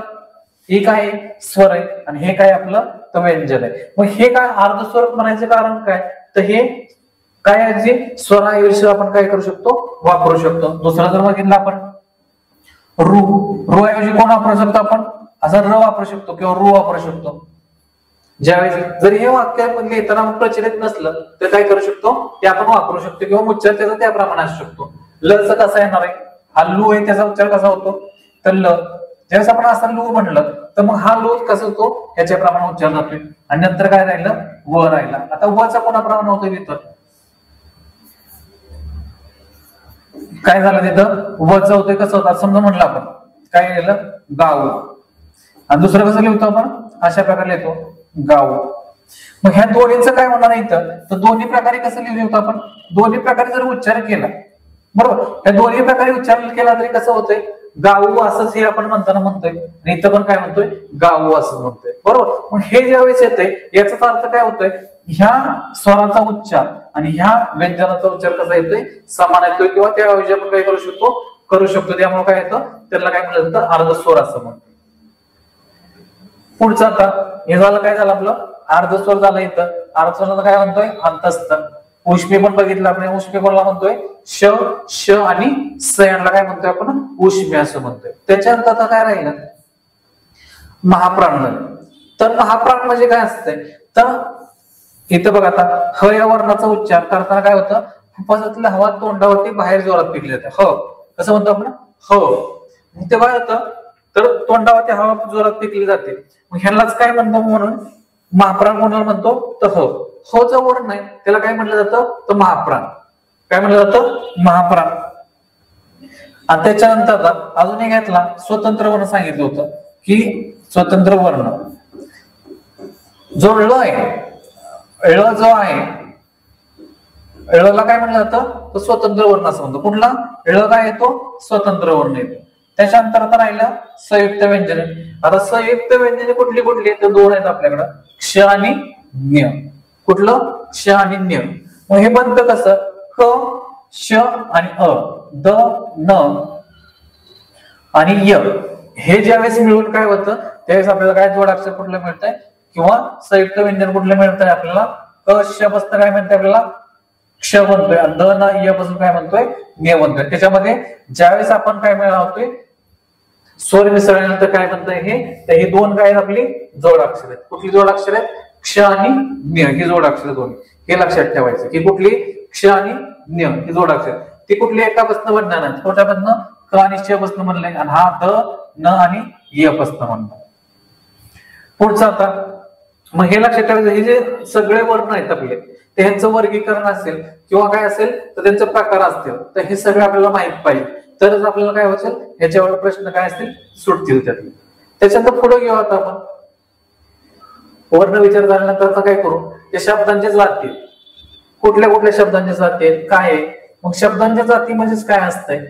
ई काय स्वर आहे आणि हे काय आपलं तर व्यंजन आहे. मग हे काय अर्धस्वर म्हणायचं कारण काय, तर हे काय आहे जे स्वराऐवजी आपण काय करू शकतो, वापरू शकतो. दुसरा जर बघितलं आपण रू ऐवजी कोण वापरू शकतो आपण, असं र वापरू शकतो किंवा रू वापरू शकतो. ज्यावेळेस जर हे वाक्य आपण लिहिताना प्रचलित नसलं तर काय करू शकतो, ते आपण वापरू शकतो किंवा उच्चार त्याचा त्याप्रमाणे असू शकतो. लचा कसा येणार आहे, हा लू आहे, त्याचा उच्चार कसा होतो तर ल. ज्यावेळेस आपण असा लू म्हणलं तर मग हा लू कसा होतो, ह्याच्याप्रमाणे उच्चार जातोय. आणि नंतर काय राहिलं, व राहिला. आता वचा कोणाप्रमाणे होतोय तिथं, काय झालं तिथं, वच होतोय कसं होतं, समजा म्हणलं आपण काय लिहिलं, गाव. आणि दुसरं कसं लिहितो आपण, अशा प्रकारे लिहितो गाव. मग ह्या दोन्हीचं काय होणार आहे इथं, तर दोन्ही प्रकारे कसं लिहिलं होतं आपण, दोन्ही प्रकारे जर उच्चार केला, बरोबर, या दोन्ही प्रकारे उच्चार केला तरी कसं होतंय, गाऊ असंच हे आपण म्हणताना म्हणतोय, आणि इथं पण काय म्हणतोय, गाऊ असं म्हणतोय, बरोबर. मग हे ज्यावेळेस येतंय याचा अर्थ काय होतोय, ह्या स्वराचा उच्चार आणि ह्या व्यंजनाचा उच्चार कसा येतोय, समान येतोय किंवा त्याऐवजी आपण काय करू शकतो. त्यामुळे काय येतं, त्याला काय म्हणलं जातं, अर्धस्वर असं म्हणतो. पुढचं आता हे झालं, काय झालं आपलं अर्धस्वर झालं. इथं अर्धस्वराला काय म्हणतोय, अंतस्थ. उष्मी पण बघितलं आपण, उष्मी कोणला म्हणतोय, श श आणि स यांना काय म्हणतोय आपण, उष्मी असं म्हणतोय. त्याच्यानंतर आता काय राहिलं, महाप्राण. तर महाप्राण म्हणजे काय असतंय, तर इथं बघा आता ह या वर्णाचा उच्चार करताना काय होतं, फुफ्फुसातल्या हवा तोंडावरती बाहेर जोरात पिकली जाते. ह कसं म्हणतो आपण, ह. ते काय होतं, तर तोंडावरती हवा जोरात पिकली जाते. मग ह्यालाच काय म्हणतो, म्हणून महाप्राण कोणाला म्हणतो, तर ह. ह चा वर्ण आहे त्याला काय म्हटलं जातं, तर महाप्राण. काय म्हटलं जातं, महाप्राण. आणि त्याच्यानंतर अजून एक घेतला, स्वतंत्र वर्ण सांगितलं होतं की स्वतंत्र वर्ण जो ळ आहे, ळ जो आहे, ळला काय म्हणलं जातं, तो स्वतंत्र वर्ण असं म्हणतो. कुठला ळ काय येतो, स्वतंत्र वर्ण येतो. त्याच्यानंतर आता राहिलं संयुक्त व्यंजने. आता संयुक्त व्यंजने कुठली कुठली, तर दोन आहेत आपल्याकडं, क्ष आणि न्य. कुठलं, क्ष आणि न्य. मग हे बनतं कसं, क श आणि अ, द न आणि य. हे ज्यावेळेस मिळून काय होतं, त्यावेळेस आपल्याला काय जोडाक्षर कुठलं मिळतंय किंवा संयुक्त व्यंजन कुठलं मिळतंय आपल्याला, क श पासून काय म्हणतंय आपल्याला, क्ष बनतोय. आणि द न य पासून काय म्हणतोय, न्य बनतोय. त्याच्यामध्ये ज्यावेळेस आपण काय मिळवतोय, स्वर मिसळल्यानंतर काय म्हणतंय हे, तर हे दोन काय आहेत आपली जोडाक्षर आहेत. कुठली जोडाक्षर आहेत, क्ष आणि न्य ही जोडाक्षर दोन. हे लक्षात ठेवायचं की कुठली, क्ष आणि न्य ही जोडाक्षर, ती कुठली एकापासून बनणार नाही. कोणापासून, क आणि श पासून बनलंय, आणि हा द न आणि य पासून बनणार. पुढचं आता मग हे लक्षात ठेवायचं, हे जे सगळे वर्ण आहेत आपले, त्यांचं वर्गीकरण असेल किंवा काय असेल तर त्यांचे प्रकार असतील, तर हे सगळं आपल्याला माहित पाहिजे, तरच आपल्याला काय होईल, ह्याच्यावर प्रश्न काय असतील सुटतील त्यातले. त्याच्यानंतर पुढे घेऊ आता आपण, वर्ण विचार झाल्यानंतर काय करू, ते शब्दांच्या जाती, कुठल्या कुठल्या शब्दांच्या जाती आहेत, काय आहे. मग शब्दांच्या जाती म्हणजेच काय असतंय,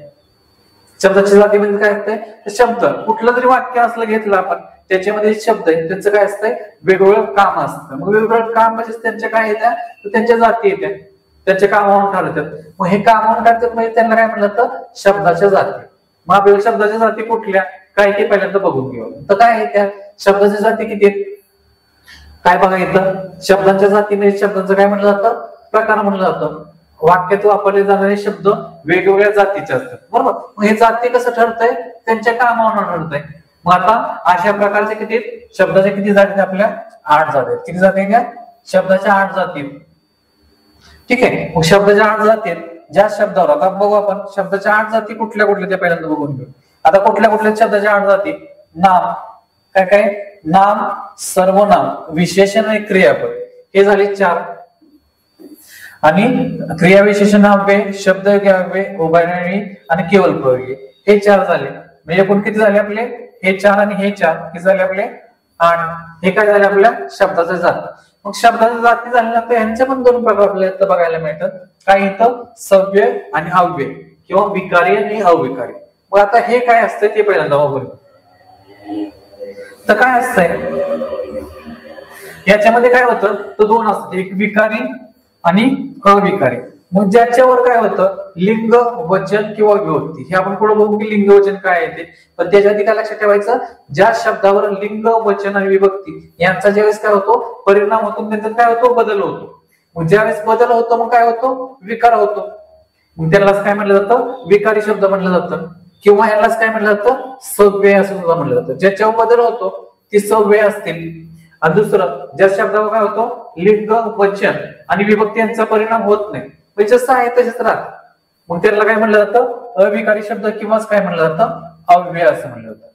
शब्दाची जाती म्हणजे काय असतंय, शब्द कुठलं जरी वाक्य असलं घेतलं आपण, त्याच्यामध्ये शब्द आहेत, त्यांचं काय असतंय, वेगवेगळं काम असतं. मग वेगवेगळं काम म्हणजे त्यांच्या काय येत्या, तर त्यांच्या जाती येत्या, त्यांच्या कामावरून ठरतात. मग हे कामावरून ठरतात म्हणजे त्यांना काय म्हणलं तर शब्दाच्या जाती. मग आपल्याला शब्दाच्या जाती कुठल्या काय ते पहिल्यांदा बघून घेऊ. तर काय आहे त्या शब्दाच्या जाती किती आहेत, काय बघायचं, शब्दांच्या जाती म्हणजे शब्दांचं काय म्हणलं जातं, प्रकार म्हणलं जातं. वाक्यात वापरले जाणारे शब्द वेगवेगळ्या जातीचे असतात, बरोबर. मग हे जाती कसं ठरतंय, त्यांच्या कामावरून ठरतंय. मग आता अशा प्रकारचे किती शब्दाच्या किती जाती, आपल्या 8 जाती आहेत. किती जाती आहेत, शब्दाच्या 8 जाती. ठीक आहे, मग शब्दाच्या 8 जाती आहेत. ज्या शब्दावर आता बघू आपण शब्दाच्या 8 जाती कुठल्या कुठल्या, ते पहिल्यांदा बघून घेऊ. आता कुठल्या कुठल्या शब्दाच्या 8 जाती, नाम, काय काय, नाम, सर्वनाम, विशेषण आणि क्रियापद, हे झाले 4. आणि क्रिया विशेषण अव्यय, शब्द अव्यय, उभयनामी आणि केवळ प्रयोगी, हे 4 झाले. म्हणजे एकूण किती झाले आपले, हे 4 आणि हे 4 किती झाले आपले 8. हे काय झाले आपल्या शब्दाच्या जाती. मग शब्दाच्या जाती झाल्यानंतर यांचे पण 2 प्रकार आपल्याला बघायला मिळतात. काय इथं, सव्य आणि अव्यय किंवा विकारी आणि अविकारी. मग आता हे काय असतं ते पहिल्यांदा बघूया. तर काय असतंय, याच्यामध्ये काय होतं तर दोन असतात, एक विकारी आणि अविकारी. मग ज्याच्यावर काय होतं लिंग वचन किंवा विभक्ती, हे आपण पुढे बघू की लिंग वचन काय आहे ते. पण त्याच्या आधी काय लक्षात ठेवायचं, ज्या शब्दावर लिंग वचन आणि विभक्ती यांचा ज्यावेळेस काय होतो परिणाम होतो त्याच्यात काय होतो बदल होतो. मग ज्यावेळेस बदल होतो मग काय होतो विकार होतो. मग त्यालाच काय म्हटलं जातं विकारी शब्द म्हटलं जातं, किंवा ह्यालाच काय म्हटलं जातं सव्यय असं सुद्धा म्हटलं जातं. ज्याच्यावर बदल होतो ती सव्यय असतील. आणि दुसरं ज्या शब्दावर काय होतो लिंग वचन आणि विभक्ती यांचा परिणाम होत नाही, म्हणजे जसं आहे तसेच राहत, मग त्याला काय म्हटलं जातं अविकारी शब्द किंवा काय म्हटलं जातं अव्यय असं म्हटलं जातं.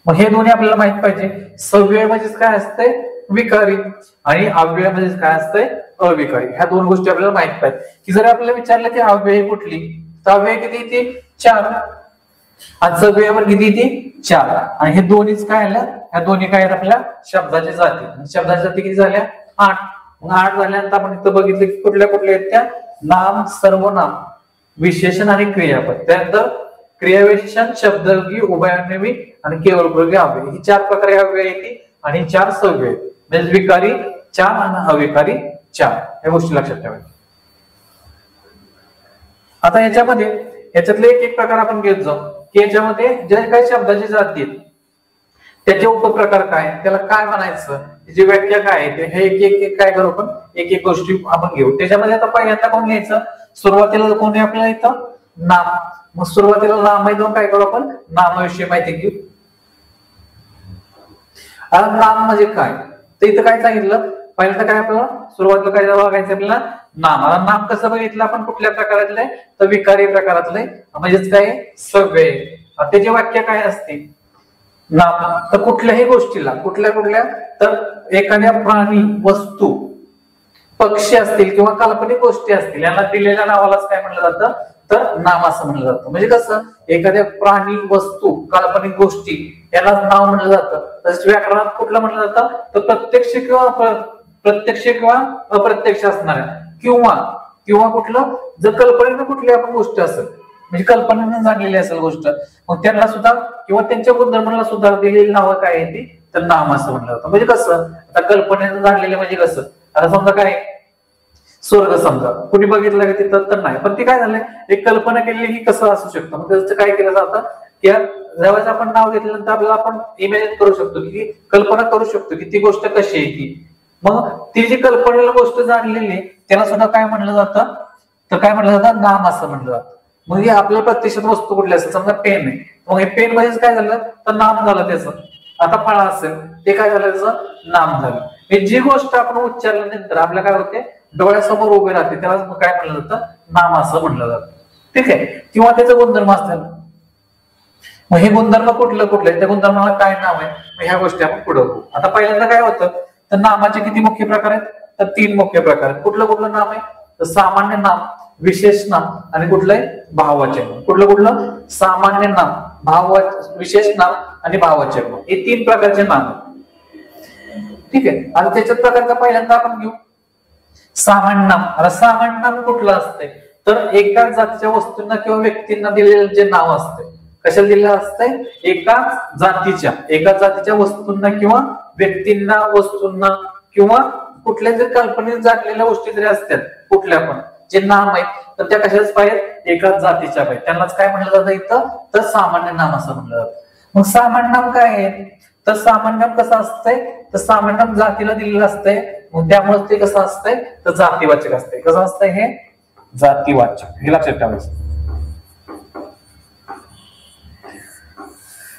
मग हे दोन्ही आपल्याला माहित पाहिजे. सव्यय म्हणजेच काय असतंय विकारी आणि अव्यय म्हणजेच काय असतंय अविकारी. ह्या दोन गोष्टी आपल्याला माहित पाहिजे. की जर आपल्याला विचारलं की अव्यय कुठली तर अव्यय किती येते 4 आणि सव्ययवर किती येते 4. आणि हे दोन्हीच काय आल्या, ह्या दोन्ही काय आहेत आपल्या शब्दाच्या जाती. शब्दाच्या जाती किती झाल्या 8. मग 8 झाल्यानंतर आपण इथं बघितलं की कुठल्या कुठल्या आहेत त्या नाम सर्वनाम विशेषण आणि क्रियापद. त्यानंतर क्रियाविशेषण शब्दयोगी उभयान्वयी आणि केवळ उपयोगी अव्यय, ही 4 प्रकारे अव्यय येते आणि 4 सव्यय म्हणजे विकारी 4 आणि अविकारी 4. या गोष्टी लक्षात ठेवायच्या. आता याच्यातले एक प्रकार आपण घेत जाऊ की याच्यामध्ये जे काही शब्दाची जाती आहेत त्याचे उपप्रकार काय, त्याला काय म्हणायचं, त्याची व्याख्या काय आहे, हे एक काय करू आपण एक गोष्टी आपण घेऊ. त्याच्यामध्ये आता पहिल्यांदा कोण घ्यायचं, सुरुवातीला कोणी आपल्याला इथं नाम. मग सुरुवातीला नाम आहे, काय करू आपण नामाविषयी माहिती घेऊ. नाम म्हणजे काय तर इथं काय सांगितलं पहिल्यांदा काय आपल्याला सुरुवातीला काय बघायचं आपल्याला नाम. आता नाम कसं बघितलं आपण कुठल्या प्रकारातलं आहे तर विकारी प्रकारातलं आहे, म्हणजेच काय सव्यय. त्याची व्याख्या काय असते नाम तर कुठल्याही गोष्टीला कुठल्या तर एखाद्या प्राणी वस्तू पक्षी असतील किंवा काल्पनिक गोष्टी असतील यांना दिलेल्या नावालाच काय म्हटलं जातं तर नाम असं म्हटलं जातं. म्हणजे कसं एखाद्या प्राणी वस्तू काल्पनिक गोष्टी याला नाव म्हटलं जातं. तसंच व्याकरणात कुठलं म्हटलं जातं तर प्रत्यक्ष किंवा अप्रत्यक्ष असणाऱ्या किंवा कुठलं जर कल्पनेनं कुठली आपण गोष्ट असेल म्हणजे कल्पनेनं झालेली असेल गोष्ट मग त्यांना सुद्धा किंवा त्यांच्या गुणधर्माला सुद्धा दिलेली नावं काय आहे ती तर नाम असं म्हटलं जातं. म्हणजे कसं आता कल्पनेनं झालेले म्हणजे कसं आता समजा काय स्वर्ग समजा कुणी बघितलं का तिथं तर नाही, पण ती काय झालंय एक कल्पना केलेली ही कसं असू शकतं. मग त्याचं काय केलं जातं की ज्यावेळेस आपण नाव घेतल्यानंतर आपल्याला आपण इमॅजिन करू शकतो की कल्पना करू शकतो की ती गोष्ट कशी आहे ती. मग ती जी कल्पनेला गोष्ट जाणलेली त्याला सुद्धा काय म्हटलं जातं तर काय म्हटलं जातं नाम असं म्हटलं जातं. मग हे आपल्या प्रत्यक्षात वस्तू कुठली असेल समजा पेन आहे मग हे पेन म्हणजेच काय झालं तर नाम झालं त्याचं. आता फळ असेल ते काय झालं त्याचं नाम झालं. हे जी गोष्ट आपण उच्चारल्यानंतर आपल्या काय होते डोळ्यासमोर उभे राहते त्याला काय म्हटलं जातं नाम असं म्हटलं जातं. ठीक आहे. किंवा त्याचं गुणधर्म असतात मग हे गुणधर्म कुठले त्या गुणधर्माला काय नाव आहे मग ह्या गोष्टी आपण पुढे बघू. आता पहिल्यांदा काय होतं तर नामाचे किती मुख्य प्रकार आहेत तर 3 मुख्य प्रकार आहेत. कुठलं नाम आहे तर सामान्य नाम विशेष नाम आणि कुठलंय भाववाचक. कुठलं सामान्य नाम विशेष नाम आणि भाववाचक हे 3 प्रकारचे नाम. ठीक आहे. आणि त्याच्यात प्रकारचा पहिल्यांदा आपण घेऊ सामान्य नाम. आता सामान्य नाम कुठलं असतंय तर एका जातीच्या वस्तूंना किंवा व्यक्तींना दिलेलं जे नाव असते कशाला दिलेलं असतंय एकाच जातीच्या वस्तूंना किंवा व्यक्तींना वस्तूंना किंवा कुठल्या जर कल्पनेत जाणलेल्या गोष्टी जरी असतात कुठल्या पण जे नाम आहेत तर त्या कशाच पाहिजे एकाच जातीच्या पाहिजे त्यांनाच काय म्हटलं जातं इथं तर सामान्य नाम असं म्हटलं जातं. मग सामान्य नाम काय आहे तर सामान्य नाम कसं असतंय तर सामान्य नाम जातीला दिलेलं असतंय मग त्यामुळे ते कसं असतंय तर जातीवाचक असतंय. कसं असतंय हे जातीवाचक हे लक्षात ठेवायचं.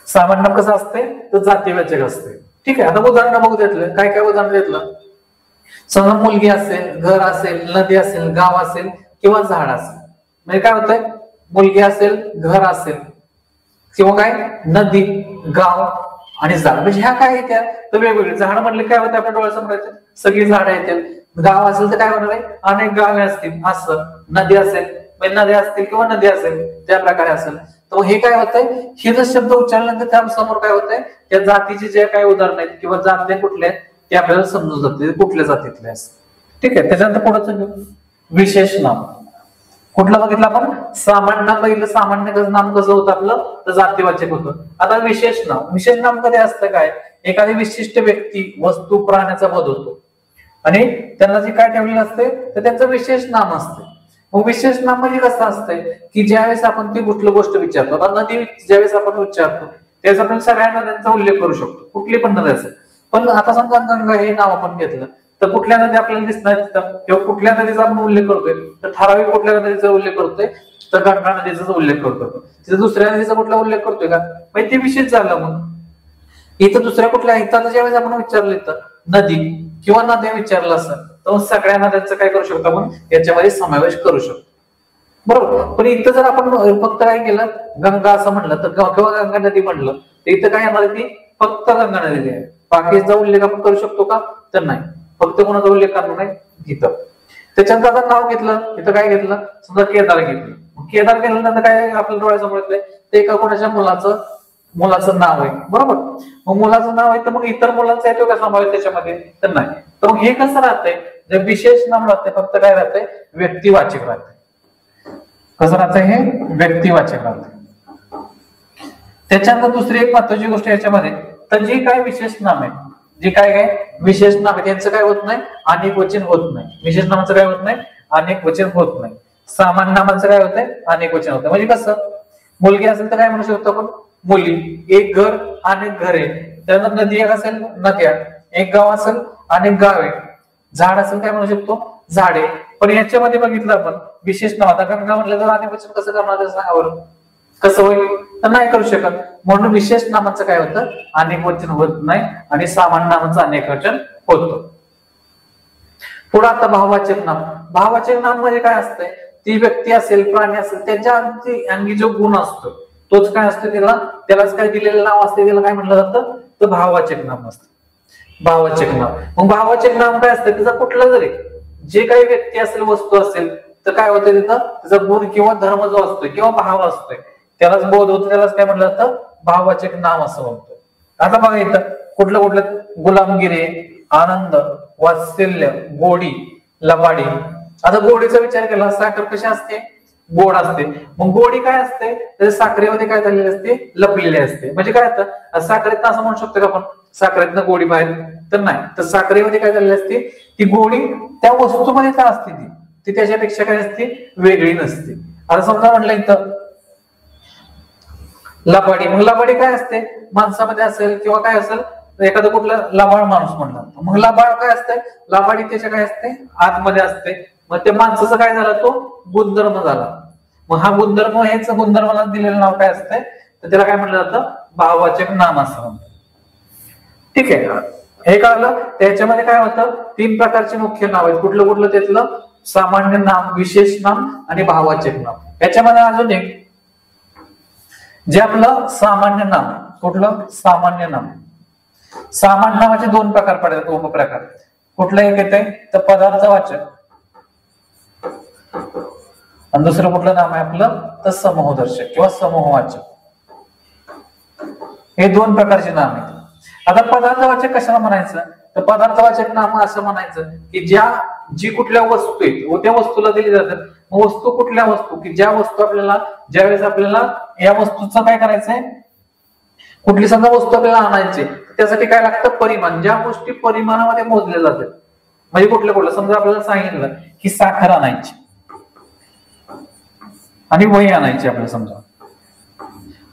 सामान्य नाम कसं असतंय तर जातीवाचक असते. ठीक आहे. आता उदाहरण बघू घेतलं काय उदाहरण घेतलं समजा मुलगी असेल घर असेल नदी असेल गाव असेल किंवा झाड असेल. म्हणजे काय होतंय मुलगी असेल घर असेल किंवा काय नदी गाव आणि झाड म्हणजे ह्या काय त्या तर वेगवेगळे. झाड म्हणले काय होतं आपल्या डोळ्यासमोर सगळी झाडं येतील. गाव असेल तर काय होणार आहे अनेक गावे असतील असं. नदी असेल नद्या असतील किंवा नदी असेल ज्या प्रकारे असेल तर हे काय होतंय हे जर शब्द उच्चारल्यानंतर त्या समोर काय होतंय त्या जातीचे जे काही उदाहरण आहेत किंवा जाती कुठले आहेत ते आपल्याला समजून जाते कुठल्या जातीतले असतात. ठीक आहे. त्याच्यानंतर पुढचं घेऊ विशेष नाम. कुठलं बघितलं आपण? सामान्य नाम बघितलं. सामान्य नाम कसं होतं आपलं? तर जातीवाचक होतं. आता विशेष नाम. विशेष नाम कधी असतं काय? एखादी विशिष्ट व्यक्ती, वस्तू, प्राण्याचा बोध होतो आणि त्यांना जे काय ठेवलेलं असते तर त्यांचं विशेष नाम असते. मग विशेष नाम म्हणजे कसं असतंय की ज्यावेळेस आपण ती कुठली गोष्ट विचारतो, आता नदी ज्यावेळेस आपण विचारतो त्यावेळेस आपण सगळ्या नद्यांचा उल्लेख करू शकतो, कुठली पण नदी असेल. पण आता समजा गंगा हे नाव आपण घेतलं तर कुठल्या नदी आपल्याला दिसणार किंवा कुठल्या नदीचा आपण उल्लेख करतोय तर ठराविक कुठल्या नदीचा उल्लेख करतोय तर गंगा नदीचा उल्लेख करतोय. तिथे दुसऱ्या नदीचा कुठला उल्लेख करतोय का? म्हणजे ते विशेष झालं. मग इथं दुसऱ्या कुठल्या इथं ज्यावेळेस आपण विचारलं तर नदी किंवा नद्या विचारलं असं तर सगळ्या नद्यांचं काय करू शकतो आपण? याच्यामध्ये समावेश करू शकतो, बरोबर. पण इथं जर आपण फक्त काय केलं गंगा असं म्हणलं तर किंवा गंगा नदी म्हणलं तर इथं काय येणार? ती फक्त गंगा नदी आहे. बाकीचा उल्लेख आपण करू शकतो का? तर नाही. फक्त कोणाचा उल्लेख करणार नाही इथं. त्याच्यानंतर आता नाव घेतलं, इथं काय घेतलं? समजा केदार घेतलं. केदार घेतल्यानंतर काय आपल्या डोळ्यासमोर येतंय? ते एका कोणाच्या मुलाचं नाव आहे, बरोबर. मग मुलाचं नाव आहे तर मग इतर मुलांचा येतो का समावेश त्याच्यामध्ये? तर नाही. तर मग हे कसं राहतंय? जे विशेष नाम राहतंय फक्त काय राहतंय? व्यक्तिवाचक राहतंय. कसं राहतंय? हे व्यक्तिवाचक राहतंय. त्याच्यानंतर दुसरी एक महत्वाची गोष्ट याच्यामध्ये, तर जे काय विशेष नाम आहे, जे काय विशेष नाम आहे त्यांचं काय होत नाही? अनेक वचन होत नाही. विशेष नामाचं काय होत नाही? अनेक वचन होत नाही. सामान्य नामाचं काय होतंय? अनेक वचन होतं. म्हणजे कसं? मुलगी असेल तर काय म्हणू शकतो आपण? मुली. एक घर अनेक घरे. त्यानंतर नदी एक असेल नद्या. एक गाव असेल अनेक गावे. झाड असेल काय म्हणू शकतो? झाडे. पण याच्यामध्ये बघितलं आपण विशेष नाव, आता गंगा म्हटलं तर अनेक वचन कसं करणार सांगा बरं? कसं होईल? तर नाही करू शकत. म्हणून विशेष नामाचं काय होतं? अनेक वचन होत नाही आणि सामान्य नामाचं अनेक वचन होतं. पुढे आता भाववाचक नाम. भाववाचक नाम म्हणजे काय असतंय? ती व्यक्ती असेल, प्राणी असेल, त्याच्या अंगी जो गुण असतो तोच काय असतो? त्यालाच काय दिलेलं नाव असते, त्याला काय म्हटलं जातं? तर भाववाचक नाम असतं. भाववाचक नाम. मग भाववाचक नाम काय असतं? त्याचा कुठला जरी जे काही व्यक्ती असेल, वस्तू असेल तर काय होतं तिथं? त्याचा गुण किंवा धर्म जो असतोय किंवा भाव असतोय त्यालाच बोध होतो, त्यालाच काय म्हटलं जातं? भाववाचक नाम असं म्हणतो. आता बघा इथं कुठलं गुलामगिरी, आनंद, वात्सल्य, गोडी, लबाडी. आता गोडीचा विचार केला, साखर कशी असते? गोड असते. मग गोडी काय असते? तर साखरेमध्ये काय झालेली असते? लपलेली असते. म्हणजे काय असतं? साखरेतनं असं म्हणू शकतो का आपण साखरेतनं गोडी बाहेर? तर नाही. तर साखरेमध्ये काय झालेली असते? ती गोडी त्या वस्तूमध्ये काय असते? ती त्याच्यापेक्षा काय असते? वेगळी नसते. आता समजा म्हटलं इथं लबाडी. मग लबाडी काय असते? माणसामध्ये असेल किंवा काय असेल एखादं कुठलं लबाड माणूस म्हणला, मग लबाड काय असते? लबाडी त्याच्या काय असते? आतमध्ये असते. मग त्या माणसाचं काय झालं? तो गुणधर्म झाला. मग हा गुणधर्म, हेच गुणधर्माला दिलेलं नाव काय असतंय? तर त्याला काय म्हटलं जातं? भाववाचक नाम असं म्हणतात. ठीक आहे, हे कळलं. त्याच्यामध्ये काय होतं? 3 प्रकारचे मुख्य नाव आहेत. कुठलं त्यातलं? सामान्य नाम, विशेष नाम आणि भाववाचक नाम. याच्यामध्ये अजून एक जे आपलं सामान्य नाम. कुठलं? सामान्य नाम. सामान्य नामाचे 2 प्रकार पडतात, उपप्रकार. कुठलं एक येते? तर पदार्थवाचक. आणि दुसरं कुठलं नाम आहे आपलं? तर समूहदर्शक किंवा समूहवाचक. हे 2 प्रकारचे नाम आहेत. आता पदार्थवाचक कशाला म्हणायचं? तर पदार्थवाचक नाम असं म्हणायचं की जी कुठल्या वस्तू आहेत त्या वस्तूला दिली जातात. वस्तू कुठल्या वस्तू? की ज्या वस्तू आपल्याला ज्यावेळेस आपल्याला या वस्तूचं काय करायचंय? कुठली समजा वस्तू आपल्याला आणायची, त्यासाठी काय लागतं? परिमाण. ज्या गोष्टी परिमाणामध्ये मोजल्या जातात. म्हणजे कुठलं समजा आपल्याला सांगितलं की साखर आणायची आणि वही आणायची आपल्याला समजा,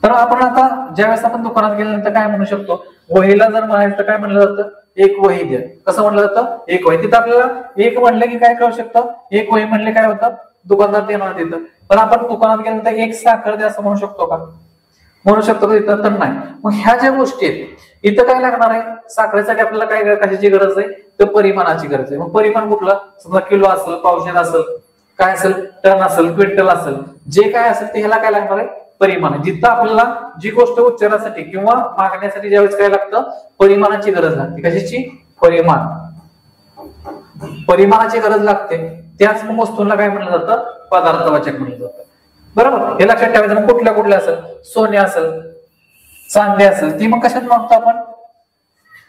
तर आपण आता ज्यावेळेस आपण दुकानात गेल्यानंतर काय म्हणू शकतो? वहीला जर म्हणायचं तर काय म्हणलं जातं? एक वही द्या. कसं म्हणलं जातं? एक वही. तिथं आपल्याला एक म्हणलं की काय करू शकतं? एक वही म्हणले काय होतं? दुकानदार देणार तिथं. पण आपण दुकानात गेल्यानंतर एक साखर द्या असं म्हणू शकतो का? म्हणू शकतो का? तिथं तर नाही. मग ह्या ज्या गोष्टी आहेत इथं काय लागणार आहे? साखरेसाठी आपल्याला काय कशाची गरज आहे? तर परिमाणाची गरज आहे. मग परिमाण कुठलं? समजा किलो असेल, पावशेर असेल, काय असेल, टन असेल, क्विंटल असेल, जे काय असेल ते ह्याला काय लागणार आहे? परिमाण. जिथं आपल्याला जी गोष्ट उच्चारासाठी किंवा मागण्यासाठी ज्यावेळेस काय लागतं? परिमाणाची गरज लागते. कशाची? परिमाण. परिमाणाची गरज लागते. त्याच मग वस्तूंना काय म्हणलं जातं? पदार्थवाचक म्हणलं जातं. बरोबर, हे लक्षात ठेवायचं. मग कुठल्या असेल? सोने असेल, चांदी असेल, ती मग कशात म्हणतो आपण?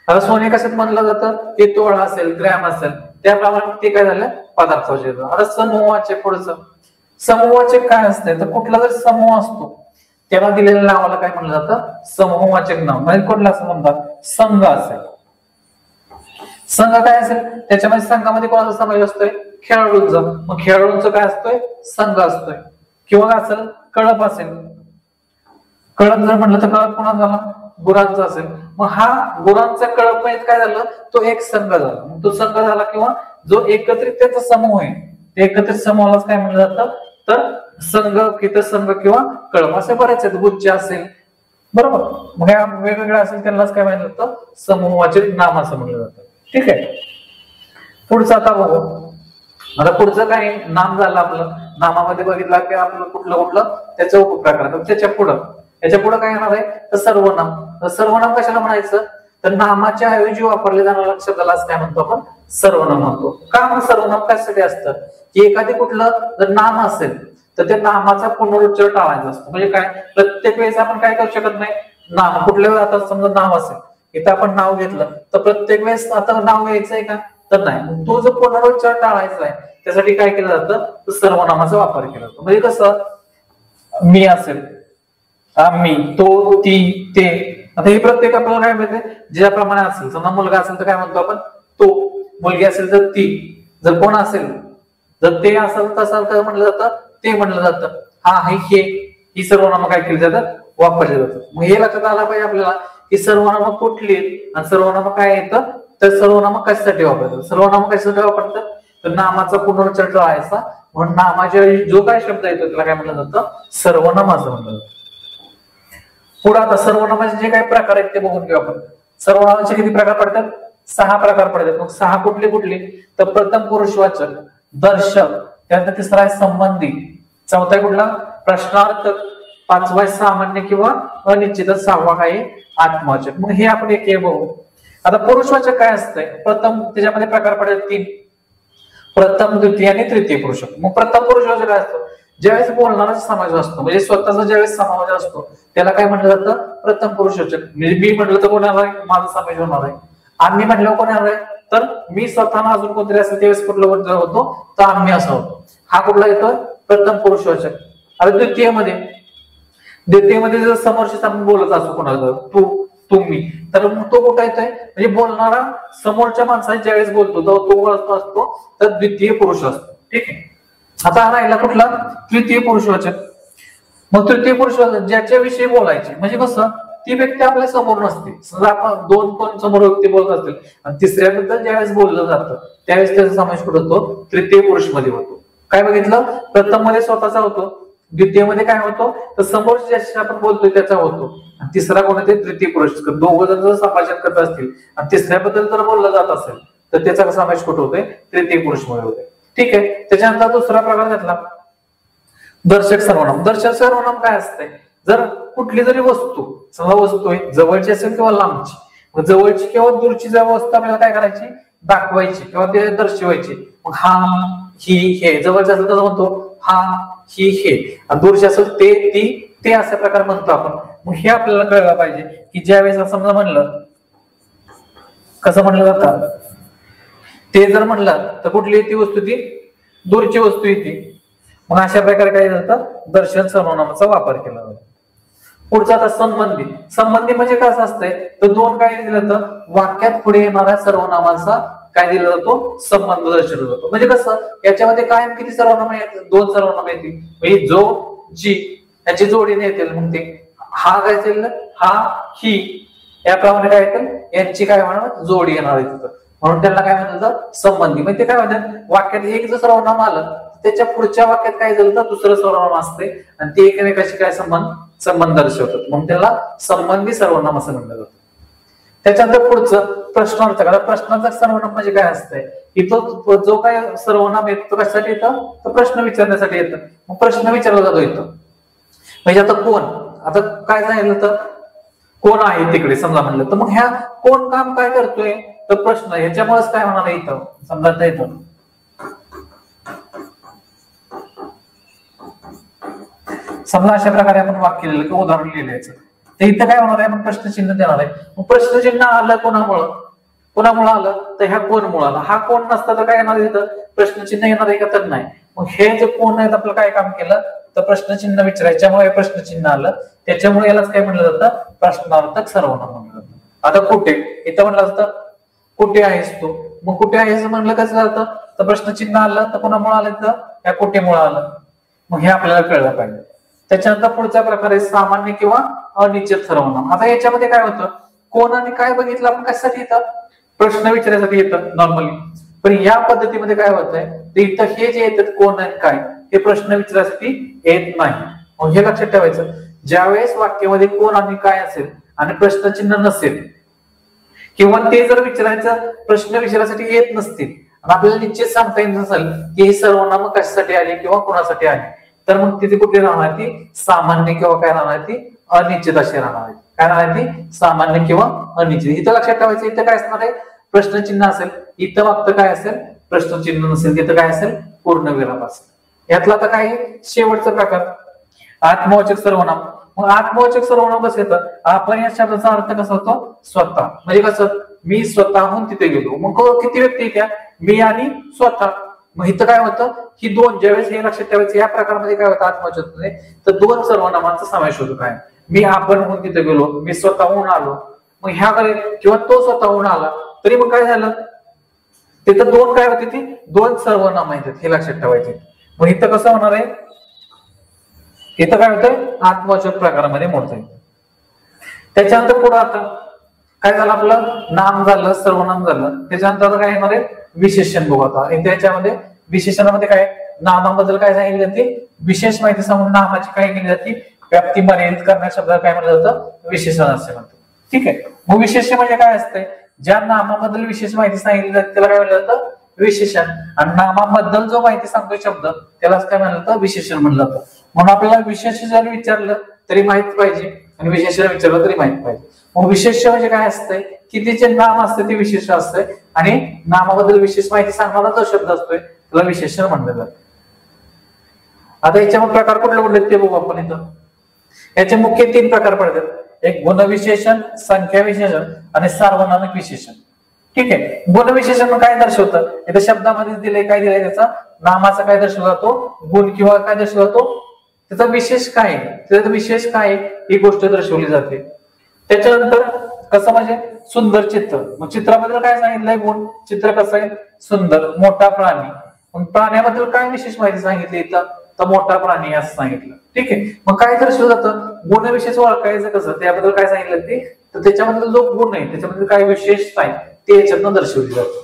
आता सोने कशात म्हणलं जातं? ते तोळा असेल, ग्रॅम असेल, त्याप्रमाणे ते काय झालं? पदार्थवाचक. आता समूहाचे पुढचं समूहवाचक काय असते तर कुठला जर समूह असतो त्याला दिलेल्या नावाला काय म्हणलं जातं समूहवाचक नाव. म्हणजे कुठला असं म्हणतात संघ असेल. संघ काय असेल त्याच्यामध्ये संघामध्ये कोणाचा समावेश असतोय खेळाडूंचा. मग खेळाडूंचा काय असतोय संघ असतोय. किंवा काय असेल कळप असेल. कळप जर म्हटलं तर कळप कोणाचा झाला गुरांचा असेल. मग हा गुरांचा कळप म्हणजे काय झालं तो एक संघ झाला. तो संघ झाला किंवा जो एकत्रित त्याचा समूह आहे ते एकत्रित समूहालाच काय म्हणलं जातं तर संघ संघ किंवा कळप असे बरेच आहेत. गुच्छ असेल बरोबर. मग ह्या वेगवेगळ्या असेल त्यांनाच काय म्हणलं जातं समूहवाचक नाम असं म्हणलं जातं. ठीक आहे. पुढचं आता बघू. आता पुढचं काय नाम झालं आपलं. नामामध्ये बघितलं की आपलं कुठलं कुठलं त्याचं उपप्रकार. त्याच्या पुढं काय येणार आहे तर सर्वनाम. तर सर्वनाम कशाला म्हणायचं तर नामाच्या ऐवजी वापरले जाणाऱ्या शब्दाला काय म्हणतो आपण सर्वनाम म्हणतो. का मग सर्वनाम कशासाठी असतं की एखादी कुठलं जर नाम असेल तर त्या नामाचा पुनरुच्चार टाळायचा असतो. म्हणजे काय प्रत्येक वेळेस आपण काय करू शकत नाही नाम कुठल्या वेळेस आता समजा नाव असेल इथं आपण नाव घेतलं तर प्रत्येक वेळेस आता नाव घ्यायचंय का तर नाही. तो जो पुनरुच्चार टाळायचा आहे त्यासाठी काय केलं जातं तर सर्वनामाचा वापर केला जातो. म्हणजे कसं मी असेल आम्ही तो ती ते. आता हे प्रत्येक आपल्याला काय माहिती ज्याप्रमाणे असेल. समजा मुलगा असेल तर काय म्हणतो आपण तो. मुलगी असेल तर ती. जर कोण असेल जर ते असेल तसं काय म्हणलं जातं ते म्हणलं जातं. हा हे ही सर्वनामं काय केली जातात वापरली जातात. मग हे लक्षात आलं पाहिजे आपल्याला की सर्वनामं कुठली आणि सर्वनामं काय येतं तर सर्वनामं कशासाठी वापरतात. सर्वनामं कशासाठी वापरतात तर नामाचा पुनरुच्चार टाळायचा म्हणून नामाच्या जो काय शब्द येतो त्याला काय म्हणलं जातं सर्वनाम असं म्हणलं जातं. पुढे आता सर्वनामाचे जे काही प्रकार आहेत ते बघून घेऊ आपण. सर्वनामाचे किती प्रकार पडतात 6 प्रकार पडतात. मग 6 कुठले तर प्रथम पुरुषवाचक दर्शक त्यानंतर तिसरा आहे संबंधी चौथा कुठला प्रश्नार्थक पाचवा आहे सामान्य किंवा अनिश्चित 6वा आहे आत्मवाचक. मग हे आपण एक बघू. आता पुरुषवाचक काय असतंय प्रथम त्याच्यामध्ये प्रकार पडतात 3 प्रथम द्वितीय आणि तृतीय पुरुषक. मग प्रथम पुरुषवाचक काय असतं ज्यावेळेस बोलणारा समाज असतो म्हणजे स्वतःचा ज्यावेळेस समाज असतो त्याला काय म्हटलं जातं प्रथम पुरुषवाचक. म्हणजे मी म्हटलं तर कोणाला माझा समावेश होणार आहे. आम्ही म्हटलं कोणाला आहे तर मी स्वतः अजून कोणतरी असेल त्यावेळेस कुठलं होतो तर आम्ही असा होतो. हा कुठला येतो प्रथम पुरुषवाचक. आता द्वितीयमध्ये जर समोरशी आपण बोलत असतो कोणाला तू तुम्ही तर तो कुठं येतोय म्हणजे बोलणारा समोरच्या माणसाने ज्यावेळेस बोलतो तो असतो तर द्वितीय पुरुष असतो. ठीक आहे. आता हा राहिला कुठला तृतीय पुरुषवाचक. मग तृतीय पुरुषवाचक ज्याच्याविषयी बोलायचे म्हणजे कसं ती व्यक्ती आपल्या समोर नसते. समजा आपण 2 कोण समोर व्यक्ती बोलत असतील आणि तिसऱ्याबद्दल ज्यावेळेस बोललं जातं त्यावेळेस त्याचा समावेश कुठं होतो तृतीय पुरुष मध्ये होतो. काय बघितलं प्रथम मध्ये स्वतःचा होतो द्वितीय मध्ये काय होतो तर समोर ज्याशी आपण बोलतोय त्याचा होतो आणि तिसरा कोणते तृतीय पुरुष. दोघं जण जर संभाषण करत असतील आणि तिसऱ्याबद्दल जर बोललं जात असेल तर त्याचा समावेश कुठं होतोय तृतीय पुरुष मध्ये होतोय. ठीक आहे. त्याच्यानंतर दुसरा प्रकार घेतला दर्शक सर्वनाम. दर्शक सर्वनाम काय असते जर कुठली जरी वस्तू समजा वस्तू आहे जवळची असेल किंवा लांबची मग जवळची किंवा दूरची जर वस्तू आपल्याला काय करायची दाखवायची किंवा ते दर्शवायची. मग हा ही हे जवळचे असेल तर म्हणतो हा ही हे आणि दूरचे असेल ते ती ते अशा प्रकार म्हणतो आपण. मग हे आपल्याला कळलं पाहिजे की ज्यावेळेस समजा म्हणलं कसं म्हणलं जातं ते जर म्हणलं तर कुठली ती वस्तू ती दूरची वस्तू येते. मग अशा प्रकारे काय जातं दर्शन सर्वनामाचा वापर केला जातो. पुढचा आता संबंधी. संबंधी म्हणजे कसं असतंय तर 2 काय दिलं जातं वाक्यात पुढे येणाऱ्या सर्वनामाचा काय दिला जातो संबंध दर्शवला जातो. म्हणजे कसं याच्यामध्ये काय किती सर्वनाम आहेत 2 सर्वनाम येतील म्हणजे जो जी याची जोडीने येतील. मग ते हा काय असेल हा ही याप्रमाणे काय येतील यांची काय म्हणणार जोडी येणार आहे तिथं म्हणून त्यांना काय म्हणतात संबंधी. म्हणजे ते काय म्हणतात वाक्यात एक जर सर्वनाम आलं त्याच्या पुढच्या वाक्यात काय झालं तर दुसरं सर्वनाम असते आणि ते एकमेकाशी काय संबंध दर्शवतात म्हणून त्याला संबंधी सर्वनाम असं म्हणलं जातं. त्याच्यानंतर पुढचं प्रश्नार्थक. आता प्रश्नार्थक सर्वनाम म्हणजे काय असतंय इथं जो काय सर्वनाम येतो कशासाठी येतं तर प्रश्न विचारण्यासाठी येतं. मग प्रश्न विचारला जातो इथं म्हणजे आता कोण आता काय झालं तर कोण आहे तिकडे समजा म्हणलं तर मग ह्या कोण काम काय करतोय तर प्रश्न ह्याच्यामुळेच काय होणार आहे इथं समजा येतं समजा अशा प्रकारे आपण वाक्य लिहिलं किंवा उदाहरण लिहिल्याचं तर इथं काय होणार आहे आपण प्रश्नचिन्ह देणार आहे. मग प्रश्नचिन्ह आलं कोणामुळं आलं तर ह्या कोणमुळे आलं. हा कोण नसता तर काय येणार इथं प्रश्नचिन्ह येणार आहे का तर नाही. मग हे जे कोण आहेत आपलं काय काम केलं तर प्रश्नचिन्ह विचारायच्यामुळे प्रश्नचिन्ह आलं, त्याच्यामुळे यालाच काय म्हणलं जातं प्रश्नार्थक सर्वनाम म्हणलं जातं. आता कुठे इथं म्हणलं जातं कुठे आहेस तू, मग कुठे आहेस म्हणलं कसं जातं तर प्रश्नचिन्ह आलं तर कोणामुळे आलं तर या कुठेमुळे आलं, मग हे आपल्याला कळलं पाहिजे. त्याच्यानंतर पुढचा प्रकार आहे सामान्य किंवा अनिश्चित सर्वनाम. आता याच्यामध्ये काय होतं कोण आणि काय बघितलं आपण कशासाठी येतं प्रश्न विचारण्यासाठी येतं नॉर्मली, पण या पद्धतीमध्ये काय होतंय तर इथं हे जे येतात कोण आणि काय हे प्रश्न विचारण्यासाठी येत नाही. मग हे लक्षात ठेवायचं ज्यावेळेस वाक्यामध्ये कोण आणि काय असेल आणि प्रश्नचिन्ह नसेल किंवा ते जर विचारायचं प्रश्न विचारण्यासाठी येत नसतील आणि आपल्याला निश्चित सांगता येत नसेल की ही सर्वनामं कशासाठी आली किंवा कोणासाठी आली, तर मग तिथे कुठे राहणार ती सामान्य किंवा काय राहणार ती अनिश्चित अशी राहणार आहे. काय राहणार ती सामान्य किंवा अनिश्चित. इथं लक्षात ठेवायचं इथं काय असणार आहे प्रश्नचिन्ह असेल, इथं फक्त काय असेल प्रश्नचिन्ह नसेल, तिथं काय असेल पूर्णविराम असेल. यातला आता काय शेवटचा प्रकार आत्मवाचक सर्वनाम. मग आत्मवाचक सर्वनाम कसं येतं आपण या शब्दाचा अर्थ कसा होतो स्वतः, म्हणजे कसं मी स्वतःहून तिथे गेलो, मग किती व्यक्ती त्या मी आणि स्वतः. मग इथं काय होतं ही दोन ज्यावेळेस हे लक्षात ठेवायचं या प्रकारामध्ये काय होतं आत्मवाचक मध्ये तर दोन सर्वनामांचा समावेश होतो. काय मी आपण होऊन तिथे गेलो, मी स्वतःहून आलो, मग ह्याकडे किंवा तो स्वतःहून आला तरी मग काय झालं तिथं दोन काय होते ती दोन सर्वनाम आहेत हे लक्षात ठेवायचे. मग इथं कसं होणार आहे इथं काय होतंय आत्मवाचक प्रकारामध्ये मोडतंय. त्याच्यानंतर पुढे आता काय झालं आपलं नाम झालं सर्वनाम झालं, त्याच्यानंतर काय येणार आहे विशेषण बघू. आता त्याच्यामध्ये विशेषणामध्ये काय नामाबद्दल काय सांगितलं जाते विशेष माहिती सांगून नामाची काय केली जाते व्याप्ती मर्यादित करण्या शब्दाला काय म्हटलं जातं विशेषण असे म्हणतो. ठीक आहे, मग विशेषण म्हणजे काय असतंय ज्या नामाबद्दल विशेष माहिती सांगितली जाते त्याला काय म्हणलं जातं विशेषण, आणि नामाबद्दल जो माहिती सांगतोय शब्द त्यालाच काय म्हणलं जातं विशेषण म्हणलं जातं. म्हणून आपल्याला विशेष जर विचारलं तरी माहित पाहिजे आणि विशेषण विचारलं तरी माहित पाहिजे. मग विशेष म्हणजे काय असतंय की तिचे नाम असते ते विशेष असतंय आणि नामाबद्दल विशेष माहिती सांगणारा जो शब्द असतोय त्याला विशेषण म्हणलं जातं. आता याच्यामध्ये प्रकार कुठले कुठले ते बघू आपण. इथं याचे मुख्य 3 प्रकार पडतात, एक गुणविशेषण, संख्या विशेषण आणि सार्वनामिक विशेषण. ठीक आहे, गुणविशेषण काय दर्शवतं इथं शब्दामध्ये दिले काय दिलंय त्याचा नामाचा काय दर्शवला जातो गुण किंवा काय दर्शवला जातो त्याचा विशेष काय त्याचा विशेष काय ही गोष्ट दर्शवली जाते. त्याच्यानंतर कसं म्हणजे सुंदर चित्र, मग चित्राबद्दल काय सांगितलंय गुण चित्र कसं आहे सुंदर मोठा प्राणी, मग प्राण्याबद्दल काय विशेष माहिती सांगितली इथं तर मोठा प्राणी असं सांगितलं. ठीक आहे, मग काय दर्शवलं जातं गुणविशेष ओळखायचं कसं त्याबद्दल काय सांगितलं ते तर त्याच्यामध्ये जो गुण आहे त्याच्यामध्ये काय विशेषता आहे ते याच्यातनं दर्शवली जाते.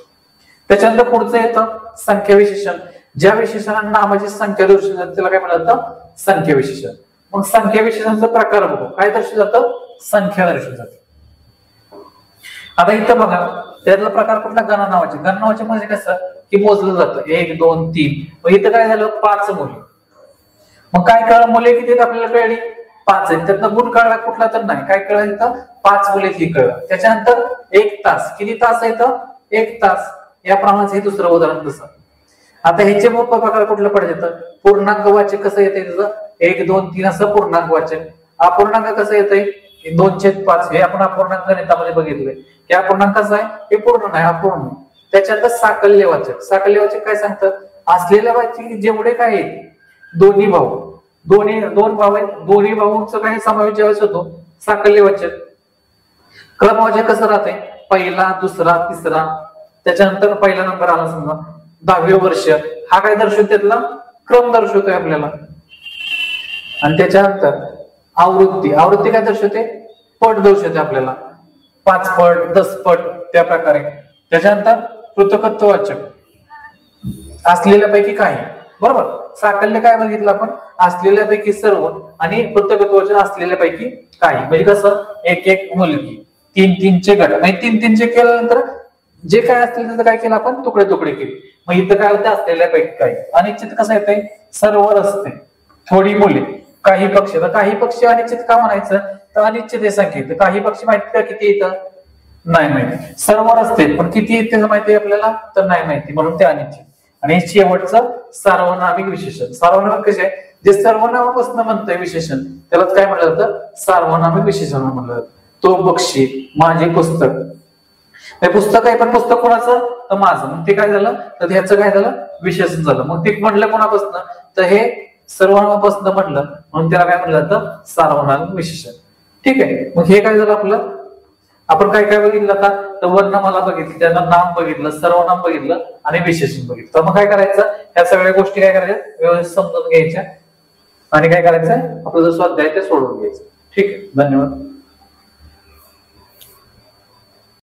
त्याच्यानंतर पुढचं येतं संख्या विशेषण, ज्या विशेषणांना नामाची संख्या दर्शवली जाते त्याला काय म्हणलं जातं संख्या विशेषण. मग संख्या विशेषणाचा प्रकार बघू काय दर्शवलं जातं संख्या दर्शवली जाते. आता इथं बघा त्यातला प्रकार कुठला गणनावाचे, गणनावाचे म्हणजे कसं की मोजलं जातं 1 2 3, मग इथं काय झालं 5 मुले, मग काय कळलं मुले किती आहेत आपल्याला कळली 5 आहेत, त्यातनं गुण कळला कुठला तर नाही काय कळलं इथं 5 मुले ही कळलं. त्याच्यानंतर 1 तास किती तास आहे इथं 1 तास, या प्रमाणाचं हे दुसरं उदाहरण तसं. आता ह्याचे मोठं प्रकार कुठलं पडत पूर्णांक वाचक कसं येतंय त्याचं 1 2 3 असं पूर्णांक वाचक. अपूर्णांक कसं येतंय 2/5 हे आपण अपूर्णांक गणितामध्ये बघितलंय की अपूर्णांक कसं आहे हे पूर्ण नाही अपूर्ण. त्याच्यानंतर साकल्य वाचक, साकल्य वाचक काय सांगतं असलेल्या वाचक जेवढे काय आहेत दोन भाऊ आहेत दोन्ही भाऊंचा काय समावेश ज्यावेळेस होतो साकल्य वाचक. क्रमवाचक कसं राहते पहिला दुसरा तिसरा, त्याच्यानंतर पहिला नंबर आला समजा 10वे वर्ष हा काय दर्शवतो त्यातला क्रम दर्शवतोय आपल्याला. आणि त्याच्यानंतर आवृत्ती काय दर्शवते पट दर्शवते आपल्याला 5 पट 10 पट त्या प्रकारे. त्याच्यानंतर पृथकत्ववाचक असलेल्यापैकी काही बरोबर, साकल्य काय बघितलं आपण असलेल्यापैकी सर्व आणि पृथकत्ववाचक असलेल्यापैकी काही, म्हणजे कसं 1 1 मुलगी 3 3 चे गट, म्हणजे 3 3 चे केल्यानंतर जे काय असतील त्याचं काय केलं आपण तुकडे तुकडे केले. मग इथं काय होतं असलेल्यापैकी काही. अनिश्चित कसं येतंय सर्व रस्ते थोडी मुले काही पक्षी, तर काही पक्षी अनिश्चित का म्हणायचं तर अनिश्चित हे संख्या येतं. काही पक्षी माहिती का किती येतं नाही माहिती, सर्व रस्ते पण किती येते माहिती आपल्याला तर नाही माहिती म्हणून ते अनिश्चित. आणि शेवटचं सार्वनामिक विशेषण. सार्वनामिक कसे जे सर्वनामापासून म्हणतंय विशेषण त्यालाच काय म्हटलं जातं सार्वनामिक विशेषण म्हणलं जातं. तो बक्षी माझे पुस्तक, हे पुस्तक आहे, पण पुस्तक कोणाचं? तर माझं. मग ते काय झालं? तर ह्याचं काय झालं? विशेषण झालं. मग ते म्हणलं कोणापासून? तर हे सर्वनामापासून म्हणलं, म्हणून त्याला काय म्हणलं जातं? सार्वनाम विशेषण. ठीक आहे. मग हे काय झालं आपलं? आपण काय काय बघितलं आता? तर वर्णमाला बघितली, त्यांना नाम बघितलं, सर्वनाम बघितलं आणि विशेषण बघितलं. तर मग काय करायचं? ह्या सगळ्या गोष्टी काय करायच्या? व्यवस्थित समजून घ्यायच्या आणि काय करायचंय? आपलं जो स्वाध्याय ते सोडवून घ्यायचं. ठीक आहे. धन्यवाद.